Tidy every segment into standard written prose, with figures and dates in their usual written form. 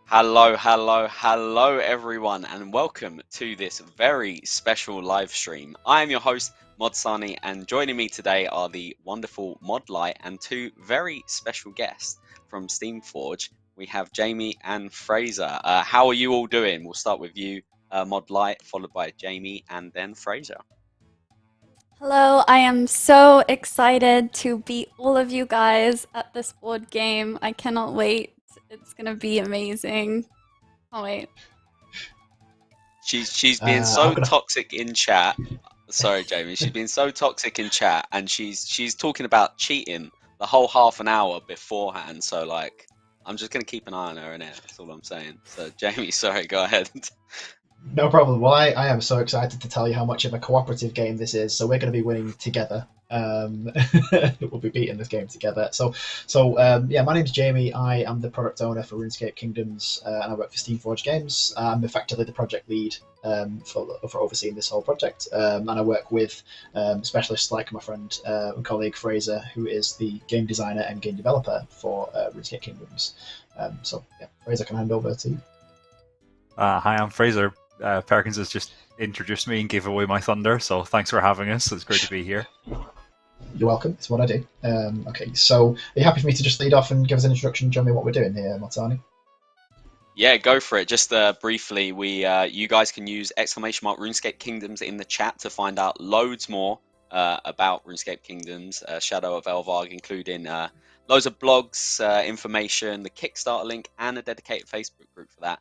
Hello, hello, hello, everyone, and welcome to this very special live stream. I am your host, Mod Sarnie, and joining me today are the wonderful Mod Light and two very special guests from Steamforged. We have Jamie and Fraser. How are you all doing? We'll start with you, Mod Light, followed by Jamie, and then Fraser. Hello, I am so excited to beat all of you guys at this board game. I cannot wait. It's gonna be amazing. Can't wait. She's being I'm so gonna. toxic in chat. Sorry, Jamie. She's been so toxic in chat, and she's talking about cheating the whole half an hour beforehand. So like, I'm just gonna keep an eye on her in it. That's all I'm saying. So Jamie, sorry, go ahead. No problem. Well, I am so excited to tell you how much of a cooperative game this is. So we're going to be winning together. We'll be beating this game together. Yeah, my name's Jamie. I am the product owner for RuneScape Kingdoms, and I work for Steamforged Games. I'm effectively the project lead for overseeing this whole project, and I work with specialists like my friend and colleague Fraser, who is the game designer and game developer for RuneScape Kingdoms. Yeah, Fraser, can I hand over to you? Hi, I'm Fraser. Perkins has just introduced me and gave away my thunder, so thanks for having us. It's great to be here. You're welcome. It's what I do. Okay, so are you happy for me to just lead off and give us an introduction, Jeremy, what we're doing here, Matani? Yeah, go for it. Just briefly, you guys can use !RuneScape Kingdoms in the chat to find out loads more about RuneScape Kingdoms, Shadow of Elvarg, including loads of blogs, information, the Kickstarter link, and a dedicated Facebook group for that.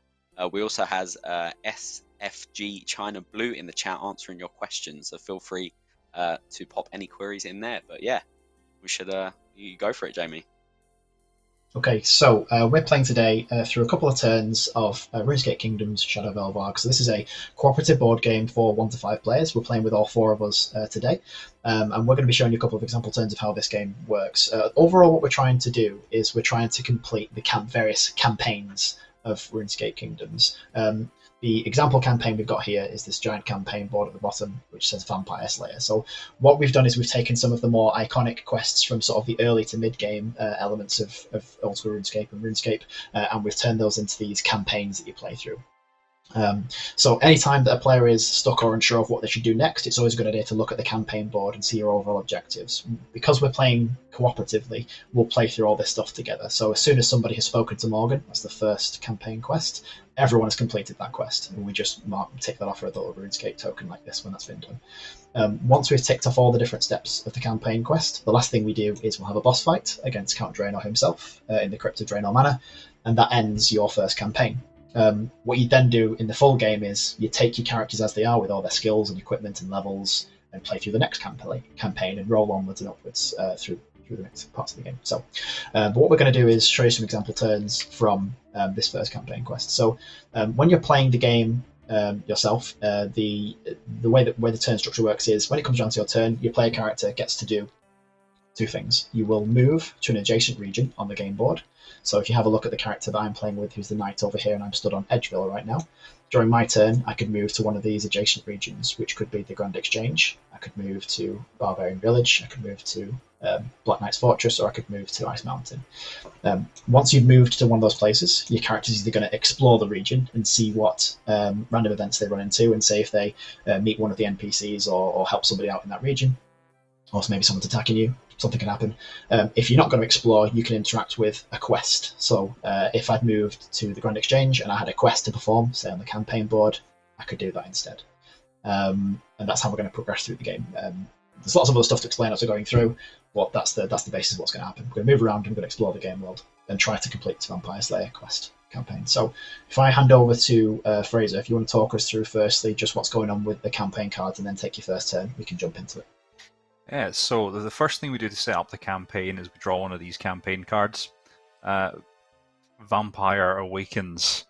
We also has SFG China Blue in the chat answering your questions, so feel free to pop any queries in there. But yeah, we should you go for it, Jamie. Okay, so we're playing today through a couple of turns of RuneScape Kingdoms Shadow of Elvarg. So this is a cooperative board game for 1 to 5 players. We're playing with all 4 of us today, and we're going to be showing you a couple of example turns of how this game works. Overall, what we're trying to do is we're trying to complete the various campaigns of RuneScape Kingdoms. The example campaign we've got here is this giant campaign board at the bottom, which says Vampire Slayer. So what we've done is we've taken some of the more iconic quests from sort of the early to mid-game elements of Old School RuneScape and RuneScape, and we've turned those into these campaigns that you play through. So anytime that a player is stuck or unsure of what they should do next, it's always a good idea to look at the campaign board and see your overall objectives. Because we're playing cooperatively, we'll play through all this stuff together. So as soon as somebody has spoken to Morgan, that's the first campaign quest, everyone has completed that quest, and we just tick that off for a little RuneScape token like this when that's been done. Once we've ticked off all the different steps of the campaign quest, the last thing we do is we'll have a boss fight against Count Draynor himself in the Crypt of Draynor Manor, and that ends your first campaign. What you then do in the full game is you take your characters as they are with all their skills and equipment and levels and play through the next campaign and roll onwards and upwards through the next parts of the game. But what we're going to do is show you some example turns from this first campaign quest. So when you're playing the game yourself, the way the turn structure works is when it comes down to your turn, your player character gets to do 2 things. You will move to an adjacent region on the game board. So if you have a look at the character that I'm playing with, who's the knight over here, and I'm stood on Edgeville right now, during my turn, I could move to one of these adjacent regions, which could be the Grand Exchange. I could move to Barbarian Village. I could move to Black Knight's Fortress, or I could move to Ice Mountain. Once you've moved to one of those places, your character is either going to explore the region and see what random events they run into, and say if they meet one of the NPCs or help somebody out in that region, or maybe someone's attacking you. Something can happen. If you're not going to explore, you can interact with a quest. So if I'd moved to the Grand Exchange and I had a quest to perform, say on the campaign board, I could do that instead. And that's how we're going to progress through the game. There's lots of other stuff to explain as we're going through, but that's the basis of what's going to happen. We're going to move around and we're going to explore the game world and try to complete the Vampire Slayer quest campaign. So if I hand over to Fraser, if you want to talk us through firstly just what's going on with the campaign cards and then take your first turn, we can jump into it. Yeah, so the first thing we do to set up the campaign is we draw one of these campaign cards. Vampire Awakens.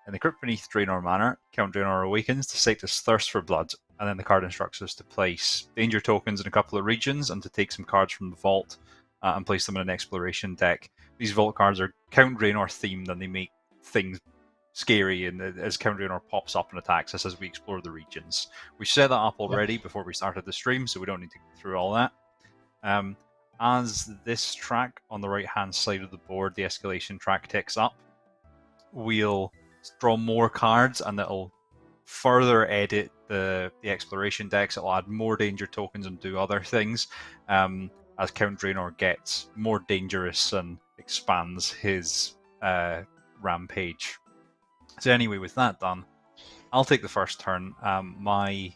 In the crypt beneath Draynor Manor, Count Draynor awakens to sate his thirst for blood, and then the card instructs us to place danger tokens in a couple of regions and to take some cards from the vault and place them in an exploration deck. These vault cards are Count Draynor themed, and they make things scary, and as Count Draynor pops up and attacks us as we explore the regions. We set that up already before we started the stream, so we don't need to go through all that. As this track on the right hand side of the board, the escalation track ticks up, we'll draw more cards, and that'll further edit the exploration decks. It'll add more danger tokens and do other things as Count Draynor gets more dangerous and expands his rampage. So anyway, with that done, I'll take the first turn. My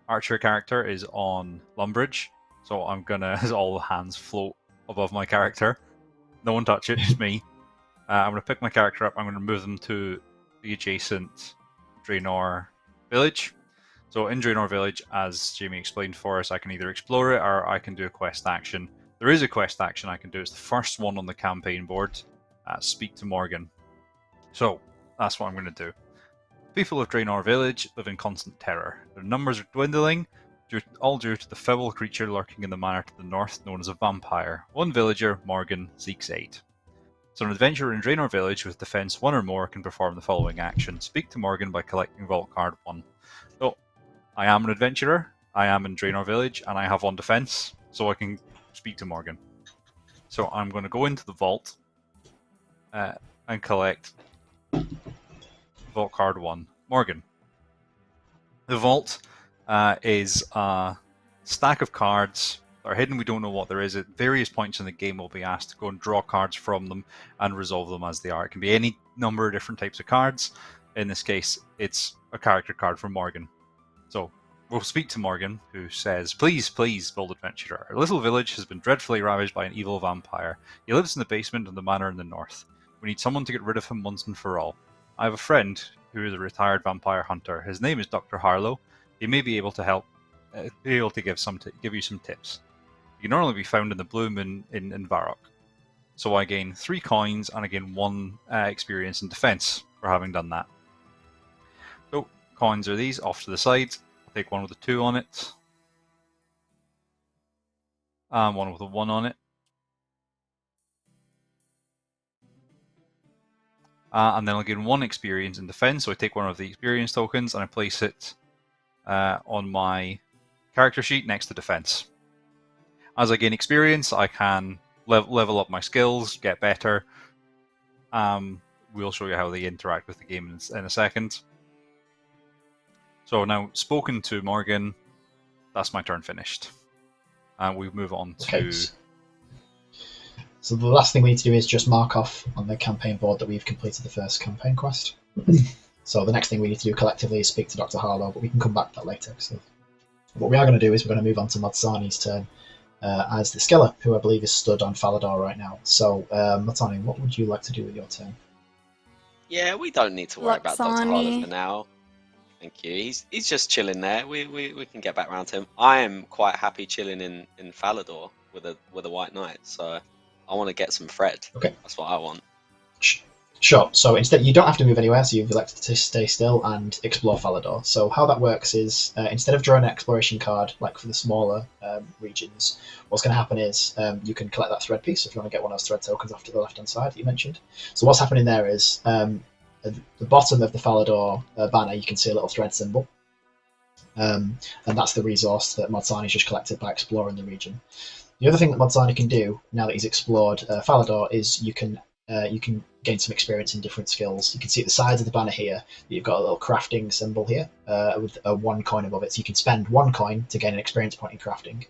archer character is on Lumbridge, so I'm gonna, as all the hands float above my character. No one touch it, just me. I'm gonna pick my character up. I'm gonna move them to the adjacent Draynor village. So in Draynor village, as Jamie explained for us, I can either explore it or I can do a quest action. There is a quest action I can do. It's the first one on the campaign board. Speak to Morgan. So that's what I'm going to do. People of Draynor village live in constant terror. Their numbers are dwindling, all due to the foul creature lurking in the manor to the north known as a vampire. One villager, Morgan, seeks aid. So an adventurer in Draynor village with defense 1 or more can perform the following action. Speak to Morgan by collecting Vault Card 1. So I am an adventurer, I am in Draynor village, and I have 1 defense, so I can speak to Morgan. So I'm going to go into the vault and collect Vault Card 1. Morgan. The vault is a stack of cards that are hidden. We don't know what there is. At various points in the game, we'll be asked to go and draw cards from them and resolve them as they are. It can be any number of different types of cards. In this case, it's a character card from Morgan. So we'll speak to Morgan, who says, "Please, please, bold adventurer. Our little village has been dreadfully ravaged by an evil vampire. He lives in the basement of the manor in the north. We need someone to get rid of him once and for all. I have a friend who is a retired vampire hunter. His name is Dr. Harlow. He may be able to help, be able to give you some tips. You can normally be found in the Blue Moon in Varrock. So I gain 3 coins and I gain 1 experience in defense for having done that. So coins are these off to the side. I'll take one with a 2 on it, and one with a 1 on it. And then I'll gain 1 experience in defense, so I take one of the experience tokens and I place it on my character sheet next to defense. As I gain experience, I can level up my skills, get better. We'll show you how they interact with the game in a second. So now, spoken to Morgan, that's my turn finished. And we move on to... Okay. So the last thing we need to do is just mark off on the campaign board that we've completed the first campaign quest. So the next thing we need to do collectively is speak to Dr. Harlow, but we can come back to that later. So what we are going to do is we're going to move on to Sarnie's turn as the Skiller, who I believe is stood on Falador right now. So Sarnie, what would you like to do with your turn? Yeah, we don't need to worry about Dr. Harlow for now. Thank you. He's just chilling there. We can get back around to him. I am quite happy chilling in Falador with a White Knight, so I want to get some Fred. Okay. That's what I want. Sure. So instead, you don't have to move anywhere, so you've elected to stay still and explore Falador. So how that works is, instead of drawing an exploration card, like for the smaller regions, what's going to happen is you can collect that thread piece if you want to get one of those thread tokens off to the left-hand side that you mentioned. So what's happening there is, at the bottom of the Falador banner, you can see a little thread symbol. And that's the resource that Sarnie's just collected by exploring the region. The other thing that Sarnie can do, now that he's explored Falador, is you can gain some experience in different skills. You can see at the sides of the banner here that you've got a little crafting symbol here with a 1 coin above it. So you can spend 1 coin to gain an experience point in crafting.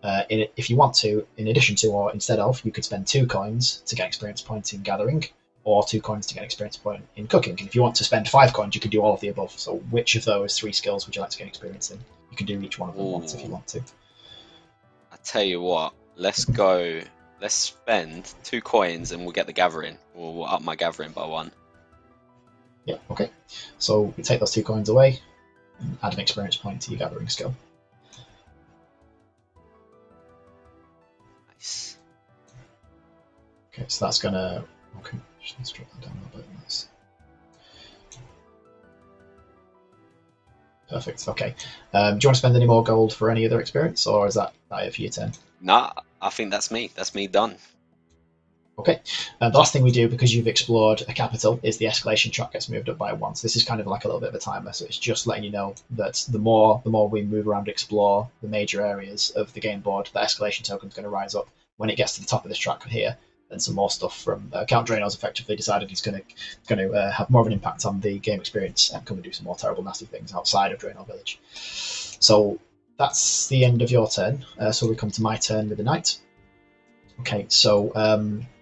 If you want to, in addition to or instead of, you could spend 2 coins to get experience points in gathering, or 2 coins to get experience point in cooking. And if you want to spend 5 coins, you could do all of the above. So which of those 3 skills would you like to gain experience in? You can do each one of them once if you want to. I tell you what, let's go. Let's spend 2 coins and we'll get the gathering. We'll up my gathering by 1. Yeah, okay. So we take those 2 coins away and add an experience point to your gathering skill. Nice. Okay, so that's gonna... Okay, let's drop that down a little bit. Nice. Perfect, okay. Do you want to spend any more gold for any other experience, or is that it for your turn? Nah, I think that's me. That's me done. Okay. The last thing we do, because you've explored a capital, is the escalation track gets moved up by 1. So this is kind of like a little bit of a timer. So it's just letting you know that the more we move around, explore the major areas of the game board, the escalation token is going to rise up. When it gets to the top of this track here, then some more stuff from Count Draynor's effectively decided he's going to have more of an impact on the game experience and come and do some more terrible, nasty things outside of Draynor Village. So that's the end of your turn. So we come to my turn with the knight. Okay, so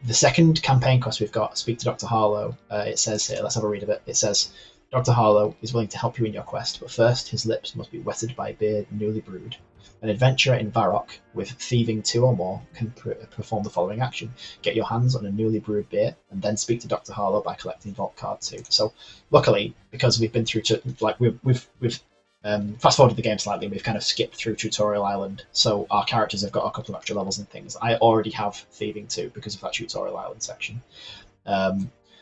the second campaign quest we've got, Speak to Dr. Harlow. It says here, let's have a read of it. It says, Dr. Harlow is willing to help you in your quest, but first his lips must be wetted by beer newly brewed. An adventurer in Varrock with thieving 2 or more can perform the following action. Get your hands on a newly brewed beer, and then speak to Dr. Harlow by collecting Vault Card 2. So luckily, because we've been through, we've fast forwarded the game slightly, we've kind of skipped through Tutorial Island, so our characters have got a couple of extra levels and things. I already have Thieving 2 because of that Tutorial Island section.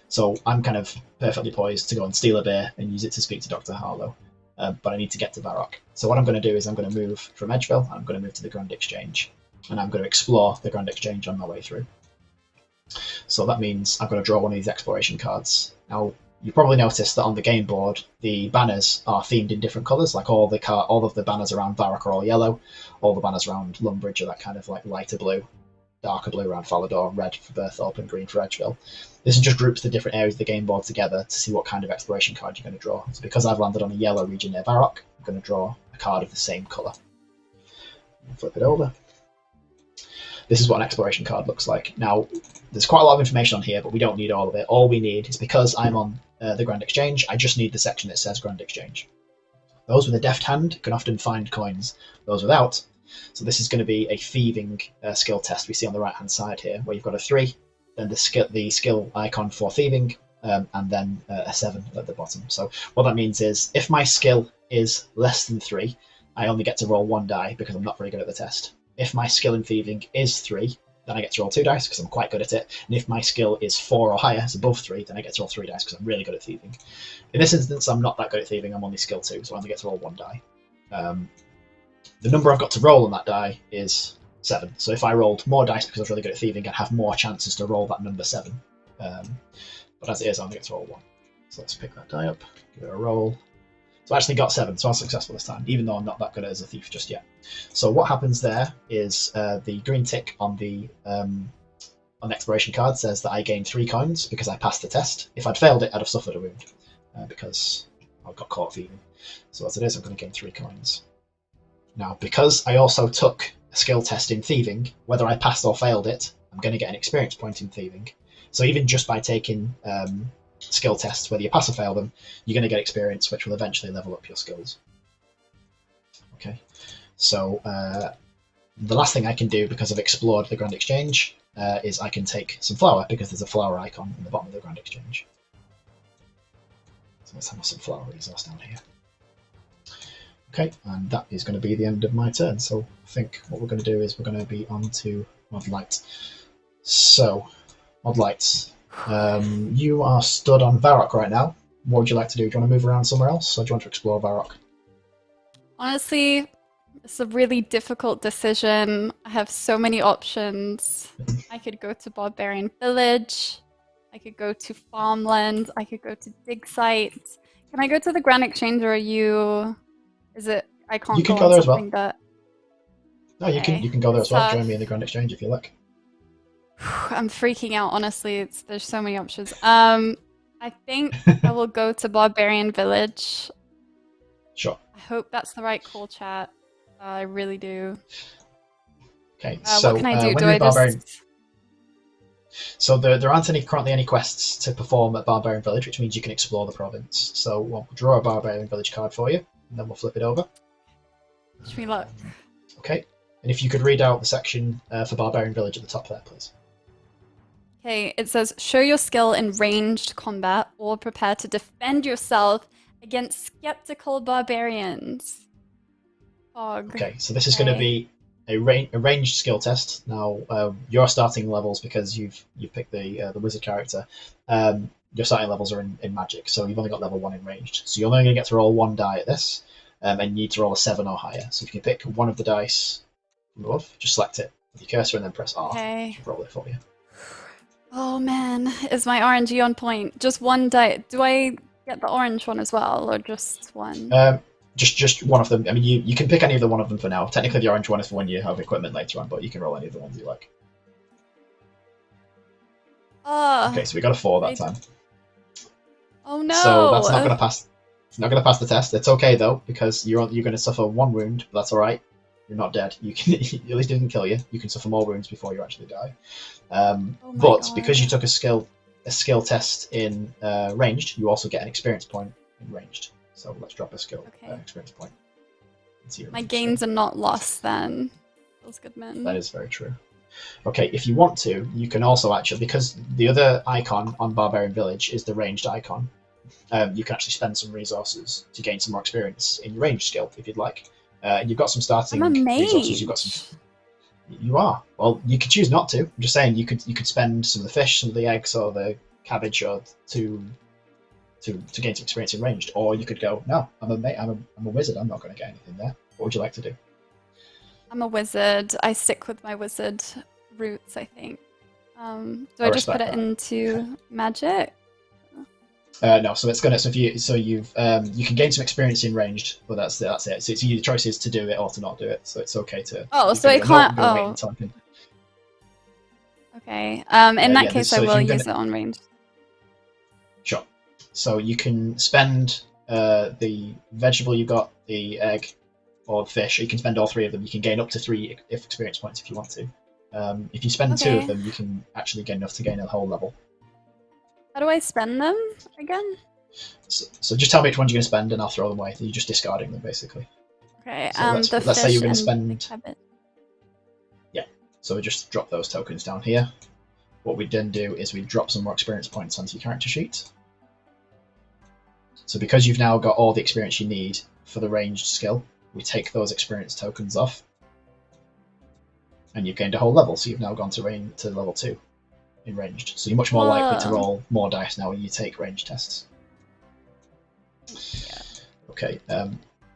So I'm kind of perfectly poised to go and steal a beer and use it to speak to Dr. Harlow. But I need to get to Varrock. So what I'm going to do is I'm going to move from Edgeville, I'm going to move to the Grand Exchange, and I'm going to explore the Grand Exchange on my way through. So that means I'm going to draw one of these exploration cards. Now, you probably noticed that on the game board, the banners are themed in different colours. Like all of the banners around Varrock are all yellow. All the banners around Lumbridge are that kind of like lighter blue, darker blue around Falador, red for Berthorpe, and green for Edgeville. This just groups the different areas of the game board together to see what kind of exploration card you're going to draw. So because I've landed on a yellow region near Varrock, I'm going to draw a card of the same colour. Flip it over. This is what an exploration card looks like. Now, there's quite a lot of information on here, but we don't need all of it. All we need is, because I'm on the Grand Exchange, I just need the section that says Grand Exchange. Those with a deft hand can often find coins. Those without. So this is going to be a thieving skill test we see on the right-hand side here, where you've got a 3, then the skill icon for thieving, and then a 7 at the bottom. So what that means is, if my skill is less than 3, I only get to roll 1 die because I'm not very good at the test. If my skill in thieving is 3, then I get to roll 2 dice because I'm quite good at it. And if my skill is 4 or higher, it's above 3, then I get to roll 3 dice because I'm really good at thieving. In this instance, I'm not that good at thieving. I'm only skill 2, so I only get to roll 1 die. The number I've got to roll on that die is 7. So if I rolled more dice because I was really good at thieving, I'd have more chances to roll that number 7. But as it is, I only get to roll 1. So let's pick that die up, give it a roll. So I actually got 7, so I was successful this time, even though I'm not that good as a thief just yet. So what happens there is the green tick on the exploration card says that I gained 3 coins because I passed the test. If I'd failed it, I'd have suffered a wound because I got caught thieving. So as it is, I'm going to gain 3 coins. Now, because I also took a skill test in thieving, whether I passed or failed it, I'm going to get an experience point in thieving. So even just by taking skill tests, whether you pass or fail them, you're going to get experience, which will eventually level up your skills. Okay, so the last thing I can do, because I've explored the Grand Exchange, is I can take some flour, because there's a flower icon in the bottom of the Grand Exchange. So let's have some flower resource down here. Okay, and that is going to be the end of my turn. So I think what we're going to do is we're going to be on to Mod Light. So, Mod Light, you are stood on Varrock right now. What would you like to do? Do you want to move around somewhere else, or do you want to explore Varrock? Honestly, it's a really difficult decision. I have so many options. I could go to Barbarian Village. I could go to Farmland. I could go to Dig Site. Can I go to the Grand Exchange, or are you... Is it... I can't You can go go there as well. that... No, you can go there as well. Join me in the Grand Exchange if you like. I'm freaking out, honestly. There's so many options. I think I will go to Barbarian Village. Sure. I hope that's the right call, chat. I really do. Okay, so what can I do? when Do you're I Barbarian... just... So there aren't currently any quests to perform at Barbarian Village, which means you can explore the province. So we'll draw a Barbarian Village card for you, and then we'll flip it over. Wish me luck. Okay, and if you could read out the section for Barbarian Village at the top there, please. Okay, it says, show your skill in ranged combat or prepare to defend yourself against skeptical barbarians. Fog. Okay, so this is going to be a ranged skill test. Now, your starting levels, because you've picked the wizard character, your starting levels are in magic, so you've only got level 1 in ranged. So you're only going to get to roll 1 die at this, and you need to roll a 7 or higher. So if you can pick one of the dice from above, just select it with your cursor and then press R. Okay. Roll it for you. Oh man, is my RNG on point? Just 1 die. Do I get the orange one as well, or just 1? Just one of them. I mean, you can pick any of the one of them for now. Technically, the orange one is for when you have equipment later on, but you can roll any of the ones you like. Okay, so we got a 4 that I- time. Oh no! So that's not going to pass. It's not going to pass the test. It's okay though, because you're going to suffer 1 wound, but that's all right. You're not dead. You can at least it didn't kill you. You can suffer more wounds before you actually die. Oh my But God. because you took a skill test in ranged, you also get an experience point in ranged. So let's drop a skill Okay. experience point. My gains are not lost then. Feels good, man. That is very true. Okay, if you want to, you can also actually, because the other icon on Barbarian Village is the ranged icon, you can actually spend some resources to gain some more experience in your ranged skill if you'd like. And you've got some starting I'm a mage. resources. You've got some. You are. Well, you could choose not to. I'm just saying you could spend some of the fish, some of the eggs, or the cabbage, or to gain some experience in ranged. Or you could go, no, I'm a wizard. I'm not going to get anything there. What would you like to do? I'm a wizard. I stick with my wizard roots, I think. Do I just put respect it that. into magic? No, so it's gonna. So you can gain some experience in ranged, but that's it. So it's your choice is to do it or to not do it. So it's okay to. Oh, you so can I go, can't. "No, I'm gonna wait Oh, until I can-" okay. In that yeah, case, so I if will you're use it on range. Sure. So you can spend the vegetable you got, the egg, or the fish. You can spend all 3 of them. You can gain up to 3 experience points if you want to. If you spend 2 of Okay. them, you can actually gain enough to gain a whole level. How do I spend them again? So just tell me which ones you're going to spend, and I'll throw them away. You're just discarding them, basically. Okay. So The let's say fish you're going and to spend. the cabbage. So we just drop those tokens down here. What we then do is we drop some more experience points onto your character sheet. So because you've now got all the experience you need for the ranged skill, we take those experience tokens off, and you've gained a whole level. So you've now gone to level 2 in ranged. So you're much more likely to Whoa. roll more dice now when you take ranged tests. Yeah. Okay.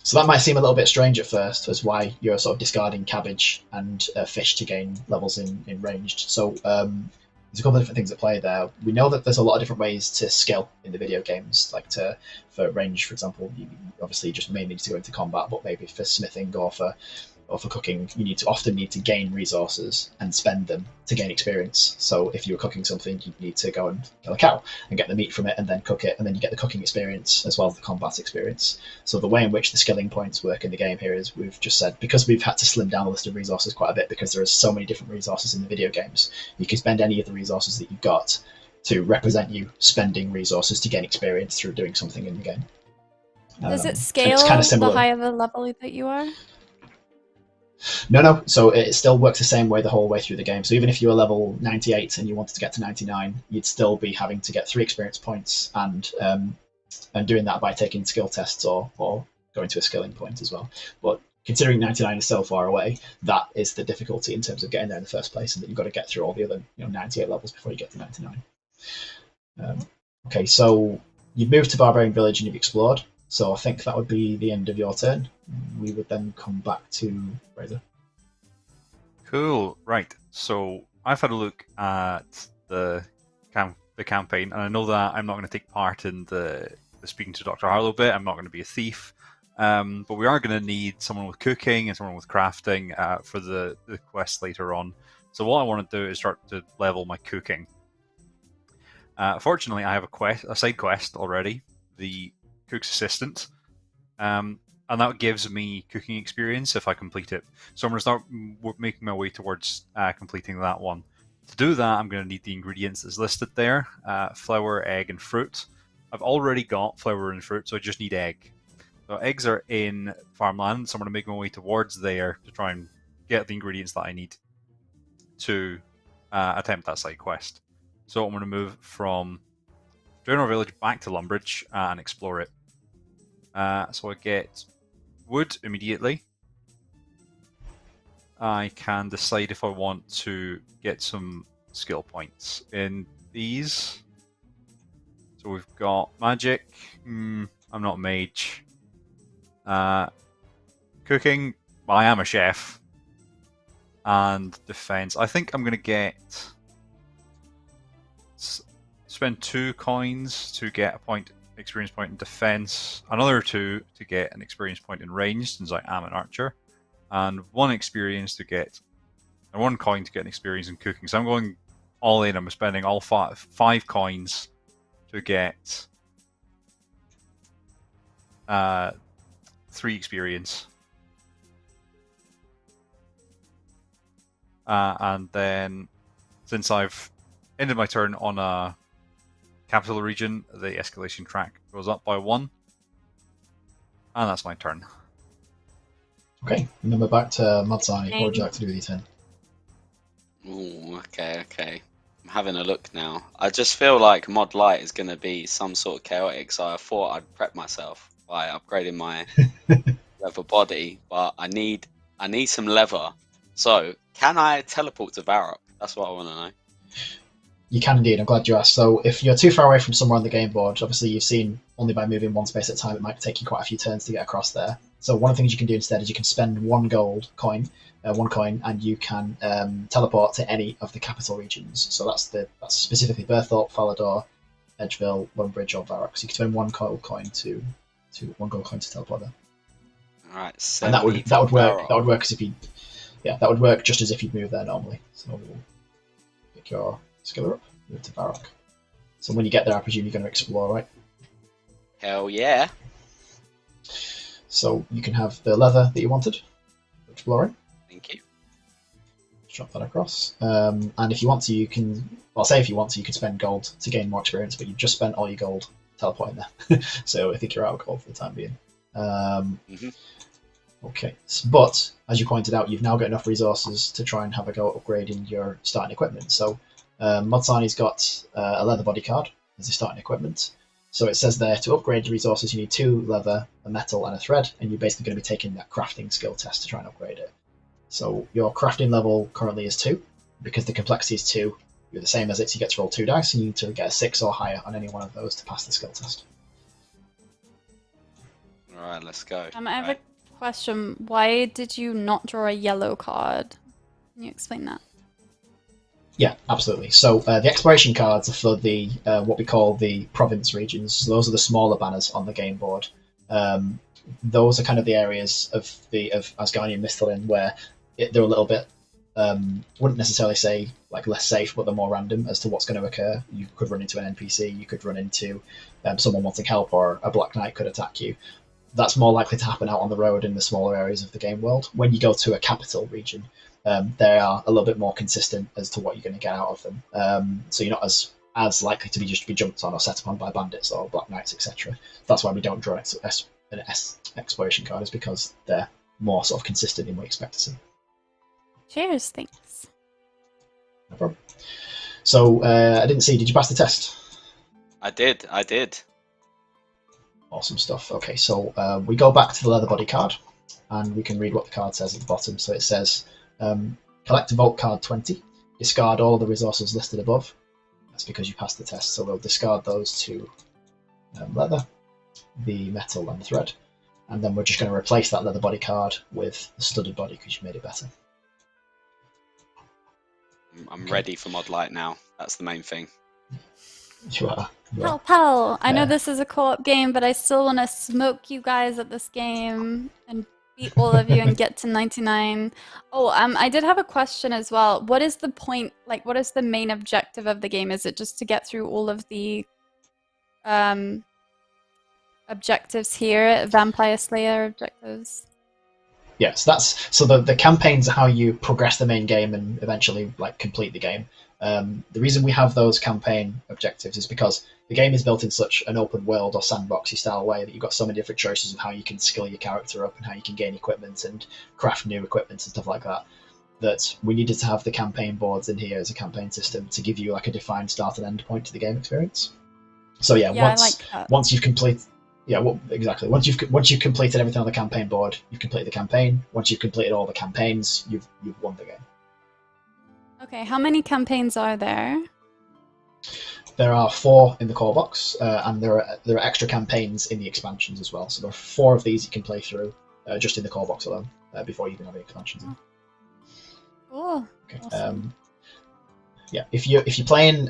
So that might seem a little bit strange at first, as why you're sort of discarding cabbage and fish to gain levels in ranged. So there's a couple of different things at play there. We know that there's a lot of different ways to skill in the video games. Like for range, for example, you obviously just mainly need to go into combat, but maybe for smithing or for cooking, you often need to gain resources and spend them to gain experience. So if you were cooking something, you need to go and kill a cow and get the meat from it and then cook it, and then you get the cooking experience as well as the combat experience. So the way in which the skilling points work in the game here is, we've just said, because we've had to slim down the list of resources quite a bit because there are so many different resources in the video games, you can spend any of the resources that you've got to represent you spending resources to gain experience through doing something in the game. Does it And scale it's kind of the similar. higher the level that you are? No. So it still works the same way the whole way through the game. So even if you were level 98 and you wanted to get to 99, you'd still be having to get 3 experience points and doing that by taking skill tests or going to a skilling point as well. But considering 99 is so far away, that is the difficulty in terms of getting there in the first place, and that you've got to get through all the other 98 levels before you get to 99. Okay, so you've moved to Barbarian Village and you've explored. So I think that would be the end of your turn. We would then come back to Fraser. Cool. Right. So I've had a look at the campaign, and I know that I'm not going to take part in the speaking to Dr. Harlow bit. I'm not going to be a thief. But we are going to need someone with cooking and someone with crafting for the quest later on. So what I want to do is start to level my cooking. Fortunately, I have a side quest already, the cook's assistant, and that gives me cooking experience if I complete it. So I'm going to start making my way towards completing that one. To do that, I'm going to need the ingredients that's listed there: flour, egg, and fruit. I've already got flour and fruit, so I just need egg. So eggs are in farmland, so I'm going to make my way towards there to try and get the ingredients that I need to attempt that side quest. So I'm going to move from Draynor Village back to Lumbridge and explore it. So I get wood immediately. I can decide if I want to get some skill points in these. So we've got magic. I'm not a mage. Cooking. I am a chef. And defense. I think I'm going to spend 2 coins to get a experience point in defense, another 2 to get an experience point in range, since I am an archer, and 1 coin to get an experience in cooking. So I'm going all in, I'm spending all five coins to get 3 experience. And then, since I've ended my turn on a capital region, the escalation track goes up by 1. And that's my turn. Okay, and then we're back to Madsani. What would you like to do with your turn? Ooh, okay. I'm having a look now. I just feel like Mod Light is going to be some sort of chaotic, so I thought I'd prep myself by upgrading my leather body, but I need some leather. So, can I teleport to Varrock? That's what I want to know. You can indeed. I'm glad you asked. So, if you're too far away from somewhere on the game board, obviously you've seen only by moving one space at a time, it might take you quite a few turns to get across there. So, one of the things you can do instead is you can spend one coin, and you can teleport to any of the capital regions. So that's specifically Berthorpe, Falador, Edgeville, Lonebridge, or Varrock. So you can spend one gold coin to teleport there. All right, and that would work. That would work as if you, that would work just as if you'd move there normally. So we'll pick your skiller up, move to Varrock. So when you get there, I presume you're going to explore, right? Hell yeah! So you can have the leather that you wanted for exploring. Thank you. Drop that across. And if you want to, you can. Well, say if you want to, you can spend gold to gain more experience, but you've just spent all your gold teleporting there. So I think you're out of gold for the time being. Okay, but as you pointed out, you've now got enough resources to try and have a go at upgrading your starting equipment. So Modsani's got a leather body card as his starting equipment. So it says there, to upgrade your resources, you need 2 leather, a metal, and a thread, and you're basically going to be taking that crafting skill test to try and upgrade it. So your crafting level currently is 2. Because the complexity is 2, you're the same as it, so you get to roll 2 dice, and you need to get a 6 or higher on any one of those to pass the skill test. Alright, let's go. I have a question. Why did you not draw a yellow card? Can you explain that? Yeah, absolutely. So the exploration cards are for the what we call the province regions. So those are the smaller banners on the game board. Those are kind of the areas of Asgardian and Mistlin where they're a little bit, wouldn't necessarily say like less safe, but they're more random as to what's going to occur. You could run into an NPC, you could run into someone wanting help, or a Black Knight could attack you. That's more likely to happen out on the road in the smaller areas of the game world. When you go to a capital region, they are a little bit more consistent as to what you're going to get out of them. So you're not as likely to be jumped on or set upon by bandits or Black Knights, etc. That's why we don't draw an exploration card, is because they're more sort of consistent in what you expect to see. Cheers, thanks. No problem. So I didn't see. Did you pass the test? I did. Awesome stuff. Okay, so we go back to the leather body card, and we can read what the card says at the bottom. So it says, collect a vault card 20, discard all the resources listed above. That's because you passed the test, so we'll discard those to leather, the metal, and the thread. And then we're just going to replace that leather body card with the studded body because you made it better. I'm ready for Mod Light now. That's the main thing. You are. Pal, I know this is a co-op game, but I still want to smoke you guys at this game and beat all of you and get to 99. Oh, I did have a question as well. What is the point, like, what is the main objective of the game? Is it just to get through all of the objectives here, Vampire Slayer objectives? Yes, so the campaigns are how you progress the main game and eventually like complete the game. The reason we have those campaign objectives is because the game is built in such an open world or sandboxy style way that you've got so many different choices of how you can skill your character up and how you can gain equipment and craft new equipment and stuff like that, that we needed to have the campaign boards in here as a campaign system to give you like a defined start and end point to the game experience. So once you've completed once you've completed everything on the campaign board, you've completed the campaign. Once you've completed all the campaigns, you've won the game. Okay, how many campaigns are there? There are 4 in the core box, and there are extra campaigns in the expansions as well. So there are 4 of these you can play through just in the core box alone before you even have the expansions in. Cool. Okay. Awesome. If you're playing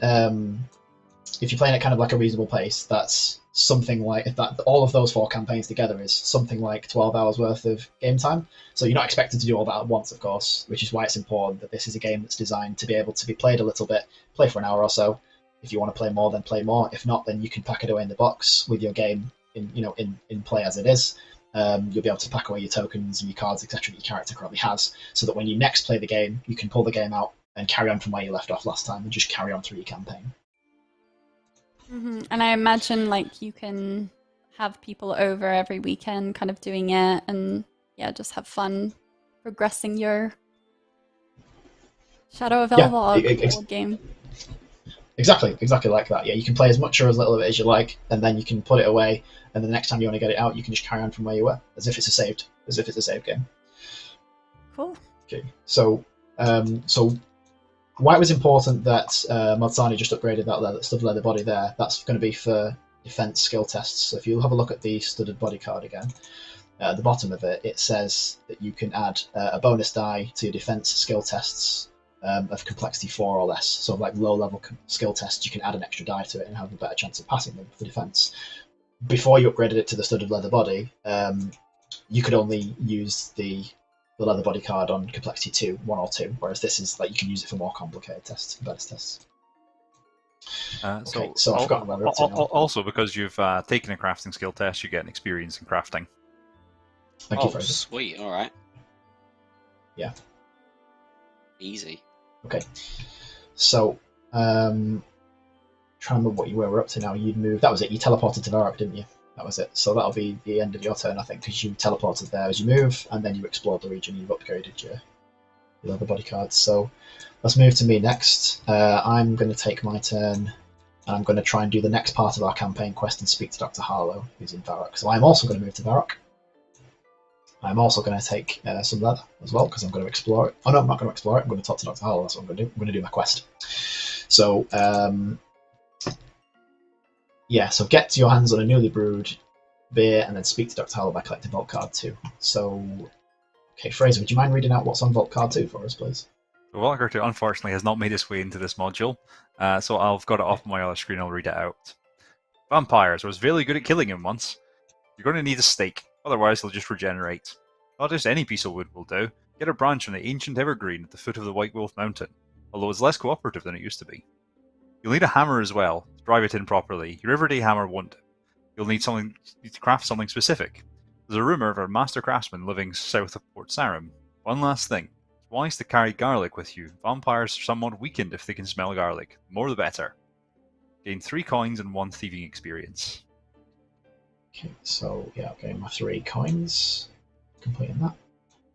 if you're playing at kind of like a reasonable pace, that's something like that. All of those 4 campaigns together is something like 12 hours worth of game time. So you're not expected to do all that at once, of course, which is why it's important that this is a game that's designed to be able to be played a little bit, play for an hour or so. If you want to play more, then play more. If not, then you can pack it away in the box with your game in play as it is. You'll be able to pack away your tokens and your cards, etc., that your character currently has, so that when you next play the game, you can pull the game out and carry on from where you left off last time and just carry on through your campaign. And I imagine like you can have people over every weekend kind of doing it, and yeah, just have fun progressing your Shadow of Elvarg board game. Exactly like that. Yeah, you can play as much or as little of it as you like, and then you can put it away, and the next time you want to get it out, you can just carry on from where you were, as if it's a saved game. Cool. Okay, so why it was important that Sarnie just upgraded that studded leather body there, that's going to be for defense skill tests. So if you have a look at the studded body card again, at the bottom of it, it says that you can add a bonus die to defense skill tests of complexity 4 or less. So like low level skill tests, you can add an extra die to it and have a better chance of passing them for defense. Before you upgraded it to the studded leather body, you could only use the leather body card on complexity 2, 1 or 2, whereas this is like you can use it for more complicated tests, better tests. Okay, so I've forgotten where we're up to now. Also, because you've taken a crafting skill test, you get an experience in crafting. Thank you, Fraser. Sweet, alright. Yeah. Easy. Okay, so trying to remember where we're up to now. You'd moved. That was it. You teleported to Varrock, didn't you? That was it. So that'll be the end of your turn, I think, because you teleported there as you move, and then you explored the region. You've upgraded your other body cards. So let's move to me next. I'm going to take my turn, and I'm going to try and do the next part of our campaign quest and speak to Dr. Harlow, who's in Varrock. So I'm also going to move to Varrock. I'm also going to take some leather as well, because I'm going to explore it. Oh no, I'm not going to explore it. I'm going to talk to Dr. Harlow. That's what I'm going to do. I'm going to do my quest. So yeah, so get your hands on a newly brewed beer and then speak to Dr. Harlow by collecting Vault Card 2. So, okay, Fraser, would you mind reading out what's on Vault Card 2 for us, please? The Vault Card 2 unfortunately has not made its way into this module, so I've got it off my other screen. I'll read it out. Vampires. I was really good at killing him once. You're going to need a stake, otherwise they'll just regenerate. Not just any piece of wood will do. Get a branch on the ancient evergreen at the foot of the White Wolf Mountain, although it's less cooperative than it used to be. You'll need a hammer as well to drive it in properly. Your everyday hammer won't do. You'll need to craft something specific. There's a rumour of a master craftsman living south of Port Sarum. One last thing. It's wise to carry garlic with you. Vampires are somewhat weakened if they can smell garlic. The more the better. Gain 3 coins and 1 thieving experience. Okay, so yeah, okay, my 3 coins. Completing that.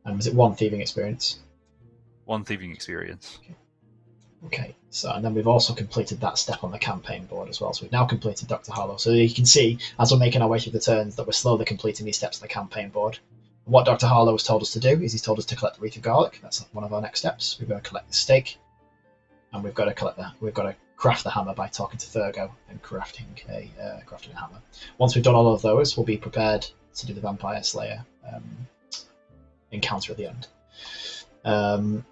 And was it 1 thieving experience? 1 thieving experience. Okay, so and then we've also completed that step on the campaign board as well. So we've now completed Dr. Harlow. So you can see, as we're making our way through the turns, that we're slowly completing these steps on the campaign board. What Dr. Harlow has told us to do is he's told us to collect the wreath of garlic. That's one of our next steps. We've got to collect the stake, and we've got to craft the hammer by talking to Thurgo and crafting a hammer. Once we've done all of those, we'll be prepared to do the Vampire Slayer encounter at the end.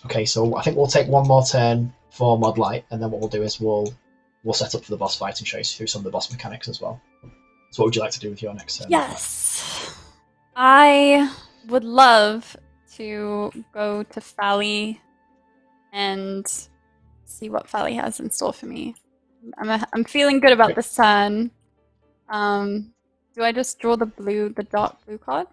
Okay, so I think we'll take one more turn for Mod Light, and then what we'll do is we'll set up for the boss fight and show you through some of the boss mechanics as well. So what would you like to do with your next turn? Yes. I would love to go to Fally and see what Fally has in store for me. I'm feeling good about this turn. Do I just draw the dark blue card?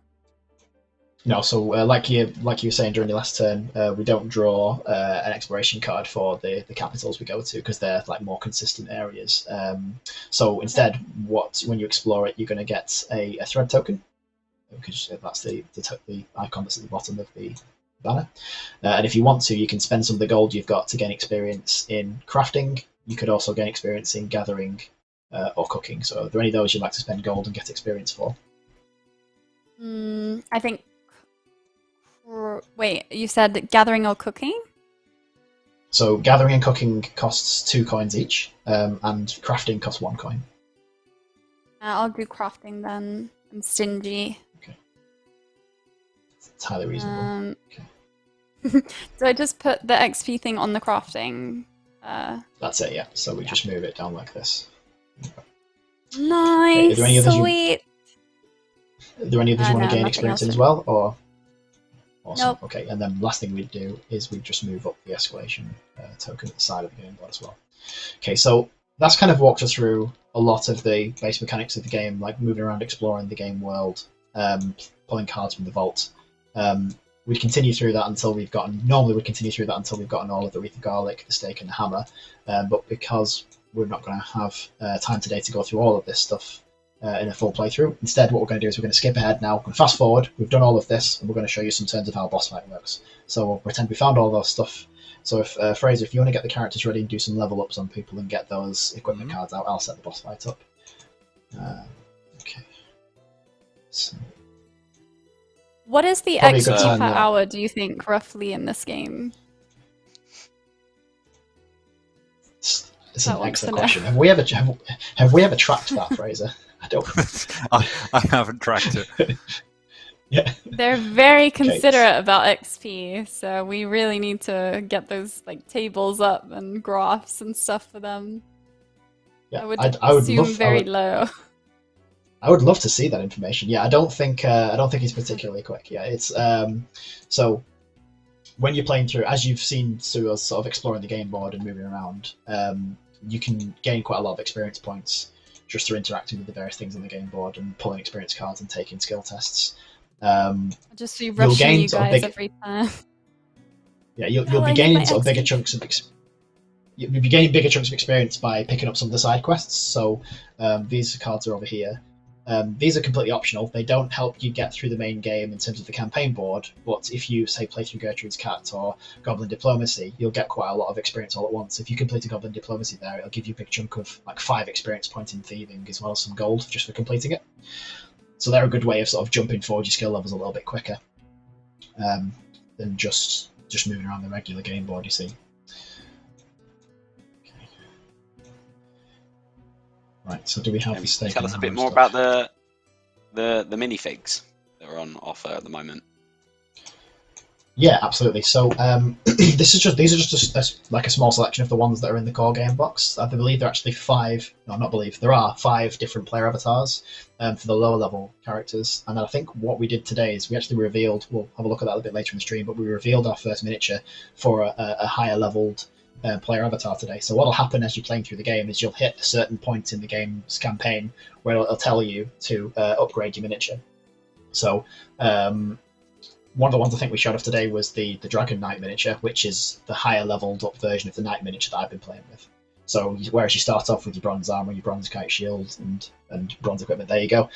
No, so like you were saying during your last turn, we don't draw an exploration card for the capitals we go to because they're like more consistent areas. So instead, when you explore it, you're going to get a thread token, because that's the icon that's at the bottom of the banner. And if you want to, you can spend some of the gold you've got to gain experience in crafting. You could also gain experience in gathering or cooking. So are there any of those you'd like to spend gold and get experience for? I think. Wait, you said gathering or cooking? So gathering and cooking costs 2 coins each, and crafting costs 1 coin. I'll do crafting then. I'm stingy. Okay. It's highly reasonable. Okay. Do I just put the XP thing on the crafting That's it, yeah. So we just move it down like this. Nice, Are there any others sweet. Are there any others you want No, to gain nothing experience else in as for well, or? Awesome. Nope. Okay, and then last thing we do is we just move up the escalation token at the side of the game board as well. Okay, so that's kind of walked us through a lot of the base mechanics of the game, like moving around, exploring the game world, pulling cards from the vault. We continue through that until we've gotten. Normally, we continue through that until we've gotten all of the wreath of garlic, the stake, and the hammer. But because we're not going to have time today to go through all of this stuff in a full playthrough, instead, what we're going to do is we're going to skip ahead now. We're going to fast forward. We've done all of this, and we're going to show you some terms of how a boss fight works. So we'll pretend we found all those stuff. So if Fraser, if you want to get the characters ready and do some level ups on people and get those equipment cards out, I'll set the boss fight up. Okay. So. What is the Probably a XP good time per now. hour, do you think, roughly in this game? It's That an wants excellent to know. question. Have we ever tracked that, Fraser? I don't. I haven't tracked it. Yeah. They're very considerate about XP, so we really need to get those like tables up and graphs and stuff for them. Yeah. I would I would assume love. very low. I would love to see that information. Yeah, I don't think he's particularly quick. Yeah, it's so when you're playing through, as you've seen through us sort of exploring the game board and moving around, you can gain quite a lot of experience points just through interacting with the various things on the game board and pulling experience cards and taking skill tests. I'll just be rushing gain you sort of guys every time. Yeah, you'll I be need gaining my sort of bigger XP. chunks of you'll be gaining bigger chunks of experience by picking up some of the side quests. So these cards are over here. These are completely optional. They don't help you get through the main game in terms of the campaign board, but if you, say, play through Gertrude's Cat or Goblin Diplomacy, you'll get quite a lot of experience all at once. If you complete a Goblin Diplomacy there, it'll give you a big chunk of, like, 5 experience points in Thieving, as well as some gold just for completing it. So they're a good way of sort of jumping forward your skill levels a little bit quicker than just moving around the regular game board, you see. Right, so do we have the stake? Tell us a bit more stuff? about the minifigs that are on offer at the moment. Yeah, absolutely. So these are just like a small selection of the ones that are in the core game box. I believe there are actually 5. No, not believe. There are 5 different player avatars for the lower level characters. And I think what we did today is we actually revealed. We'll have a look at that a bit later in the stream. But we revealed our first miniature for a higher leveled player avatar today. So what'll happen as you're playing through the game is you'll hit a certain point in the game's campaign where it'll tell you to upgrade your miniature. So one of the ones I think we showed off today was the Dragon Knight miniature, which is the higher leveled up version of the Knight miniature that I've been playing with. So whereas you start off with your bronze armor, your bronze kite shield, and bronze equipment, there you go.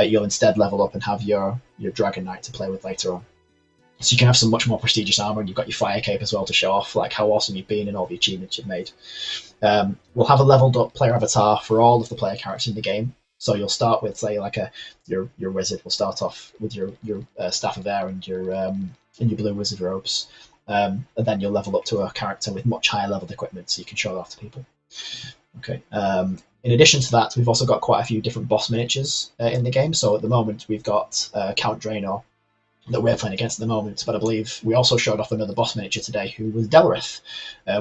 You'll instead level up and have your Dragon Knight to play with later on. So you can have some much more prestigious armor, and you've got your fire cape as well to show off like how awesome you've been and all the achievements you've made. We'll have a leveled up player avatar for all of the player characters in the game. So you'll start with, say, like your wizard will start off with your staff of air and your blue wizard robes, and then you'll level up to a character with much higher leveled equipment, so you can show that off to people. Okay. In addition to that, we've also got quite a few different boss miniatures in the game. So at the moment, we've got Count Draynor that we're playing against at the moment, but I believe we also showed off another boss miniature today who was Delrith,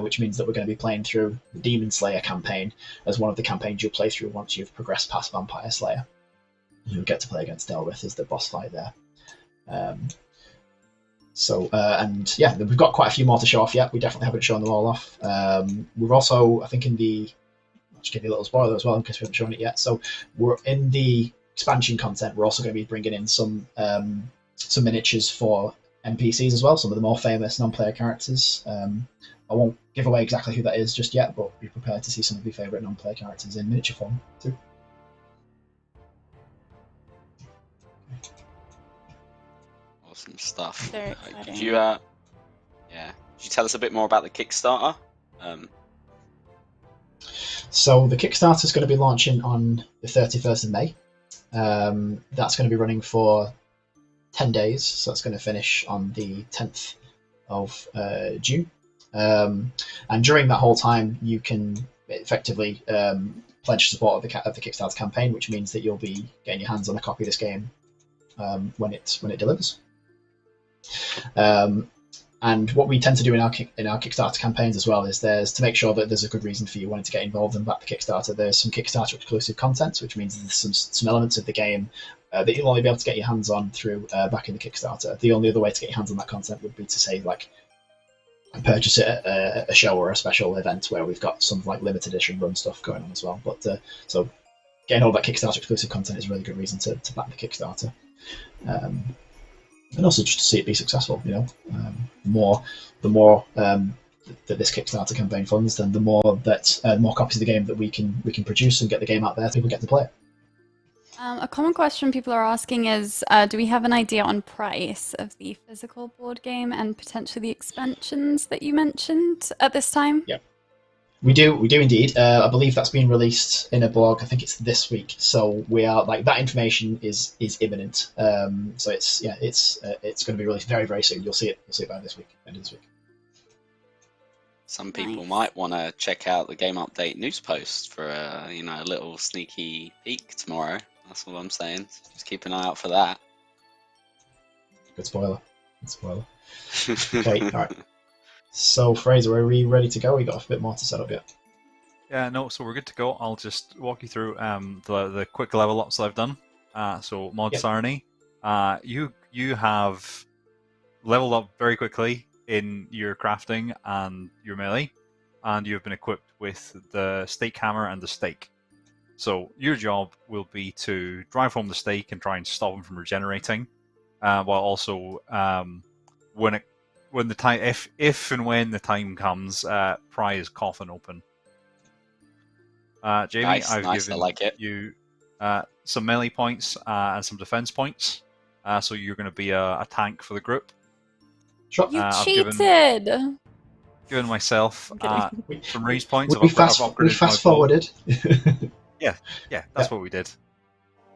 which means that we're going to be playing through the Demon Slayer campaign as one of the campaigns you'll play through once you've progressed past Vampire Slayer. You'll get to play against Delrith as the boss fight there. And yeah, we've got quite a few more to show off yet. We definitely haven't shown them all off. We've also, I think I'll just give you a little spoiler as well in case we haven't shown it yet. So we're in the expansion content, we're also going to be bringing in some miniatures for NPCs as well, some of the more famous non-player characters. I won't give away exactly who that is just yet, but be prepared to see some of your favourite non-player characters in miniature form too. Awesome stuff. Very Could exciting. you tell us a bit more about the Kickstarter? So the Kickstarter is going to be launching on the 31st of May. That's going to be running for 10 days, so it's going to finish on the 10th of June. And during that whole time, you can effectively pledge support of the Kickstarter campaign, which means that you'll be getting your hands on a copy of this game when it delivers. And what we tend to do in our Kickstarter campaigns as well is to make sure that there's a good reason for you wanting to get involved and back the Kickstarter. There's some Kickstarter exclusive content, which means there's some elements of the game that you'll only be able to get your hands on through backing the Kickstarter. The only other way to get your hands on that content would be to say like purchase it at a show or a special event where we've got some like limited edition run stuff going on as well. But so getting all that Kickstarter exclusive content is a really good reason to back the Kickstarter. And also just to see it be successful, you know. The more that this Kickstarter campaign funds, then the more copies of the game that we can produce and get the game out there, people get to play it. A common question people are asking is, do we have an idea on price of the physical board game and potentially the expansions that you mentioned at this time? Yeah. We do indeed. I believe that's being released in a blog. I think it's this week. So we are like that information is imminent. So it's going to be released very, very soon. You'll see it by this week, end of this week. Some people might want to check out the Game Update news post for a little sneaky peek tomorrow. That's what I'm saying. Just keep an eye out for that. Good spoiler. Okay, all right. So, Fraser, are we ready to go? We got a bit more to set up yet. Yeah, no, so we're good to go. I'll just walk you through the quick level ups that I've done. So, Mod Sarnie, you have leveled up very quickly in your crafting and your melee, and you've been equipped with the stake hammer and the stake. So, your job will be to drive home the stake and try and stop him from regenerating, while also when the time, if and when the time comes, pry his coffin open. Jamie, nice, I've given you some melee points and some defense points. So you're going to be a tank for the group. Sure. You cheated. Given myself some raise points. We fast forwarded. Yeah, that's what we did.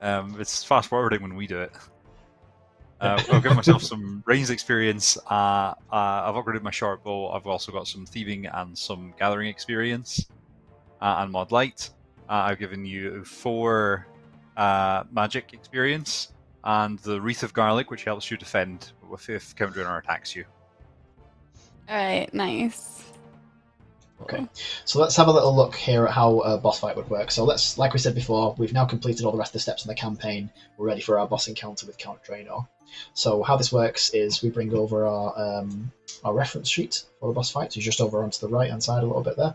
It's fast forwarding when we do it. I've given myself some ranged experience. I've upgraded my short bow. I've also got some thieving and some gathering experience. And mod light. I've given you 4 magic experience and the wreath of garlic, which helps you defend if Count Draynor attacks you. Alright, nice. Okay, so let's have a little look here at how a boss fight would work. So like we said before, we've now completed all the rest of the steps in the campaign. We're ready for our boss encounter with Count Draynor. So how this works is we bring over our reference sheet for the boss fight. So just over onto the right hand side a little bit there.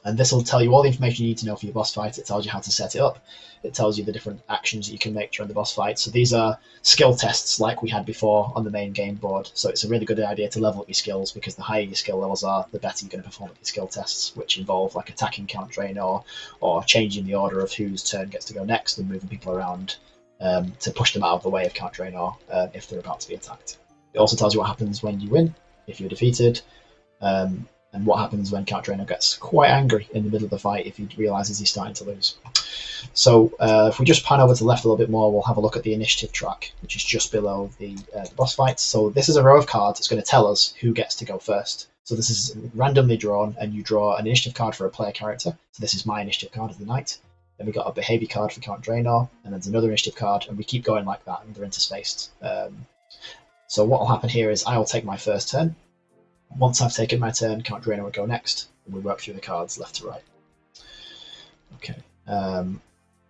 And this will tell you all the information you need to know for your boss fight. It tells you how to set it up. It tells you the different actions that you can make during the boss fight. So these are skill tests like we had before on the main game board. So it's a really good idea to level up your skills, because the higher your skill levels are, the better you're going to perform at your skill tests, which involve like attacking Count Draynor or changing the order of whose turn gets to go next and moving people around to push them out of the way of Count Draynor if they're about to be attacked. It also tells you what happens when you win, if you're defeated, and what happens when Count Draynor gets quite angry in the middle of the fight if he realises he's starting to lose. So if we just pan over to the left a little bit more, we'll have a look at the initiative track, which is just below the boss fight. So this is a row of cards that's going to tell us who gets to go first. So this is randomly drawn, and you draw an initiative card for a player character. So this is my initiative card of the knight. Then we got a behaviour card for Count Draynor, and then there's another initiative card, and we keep going like that, and they're interspaced. So what will happen here is I will take my first turn. Once I've taken my turn, Count Draynor will go next, and we work through the cards left to right. Okay.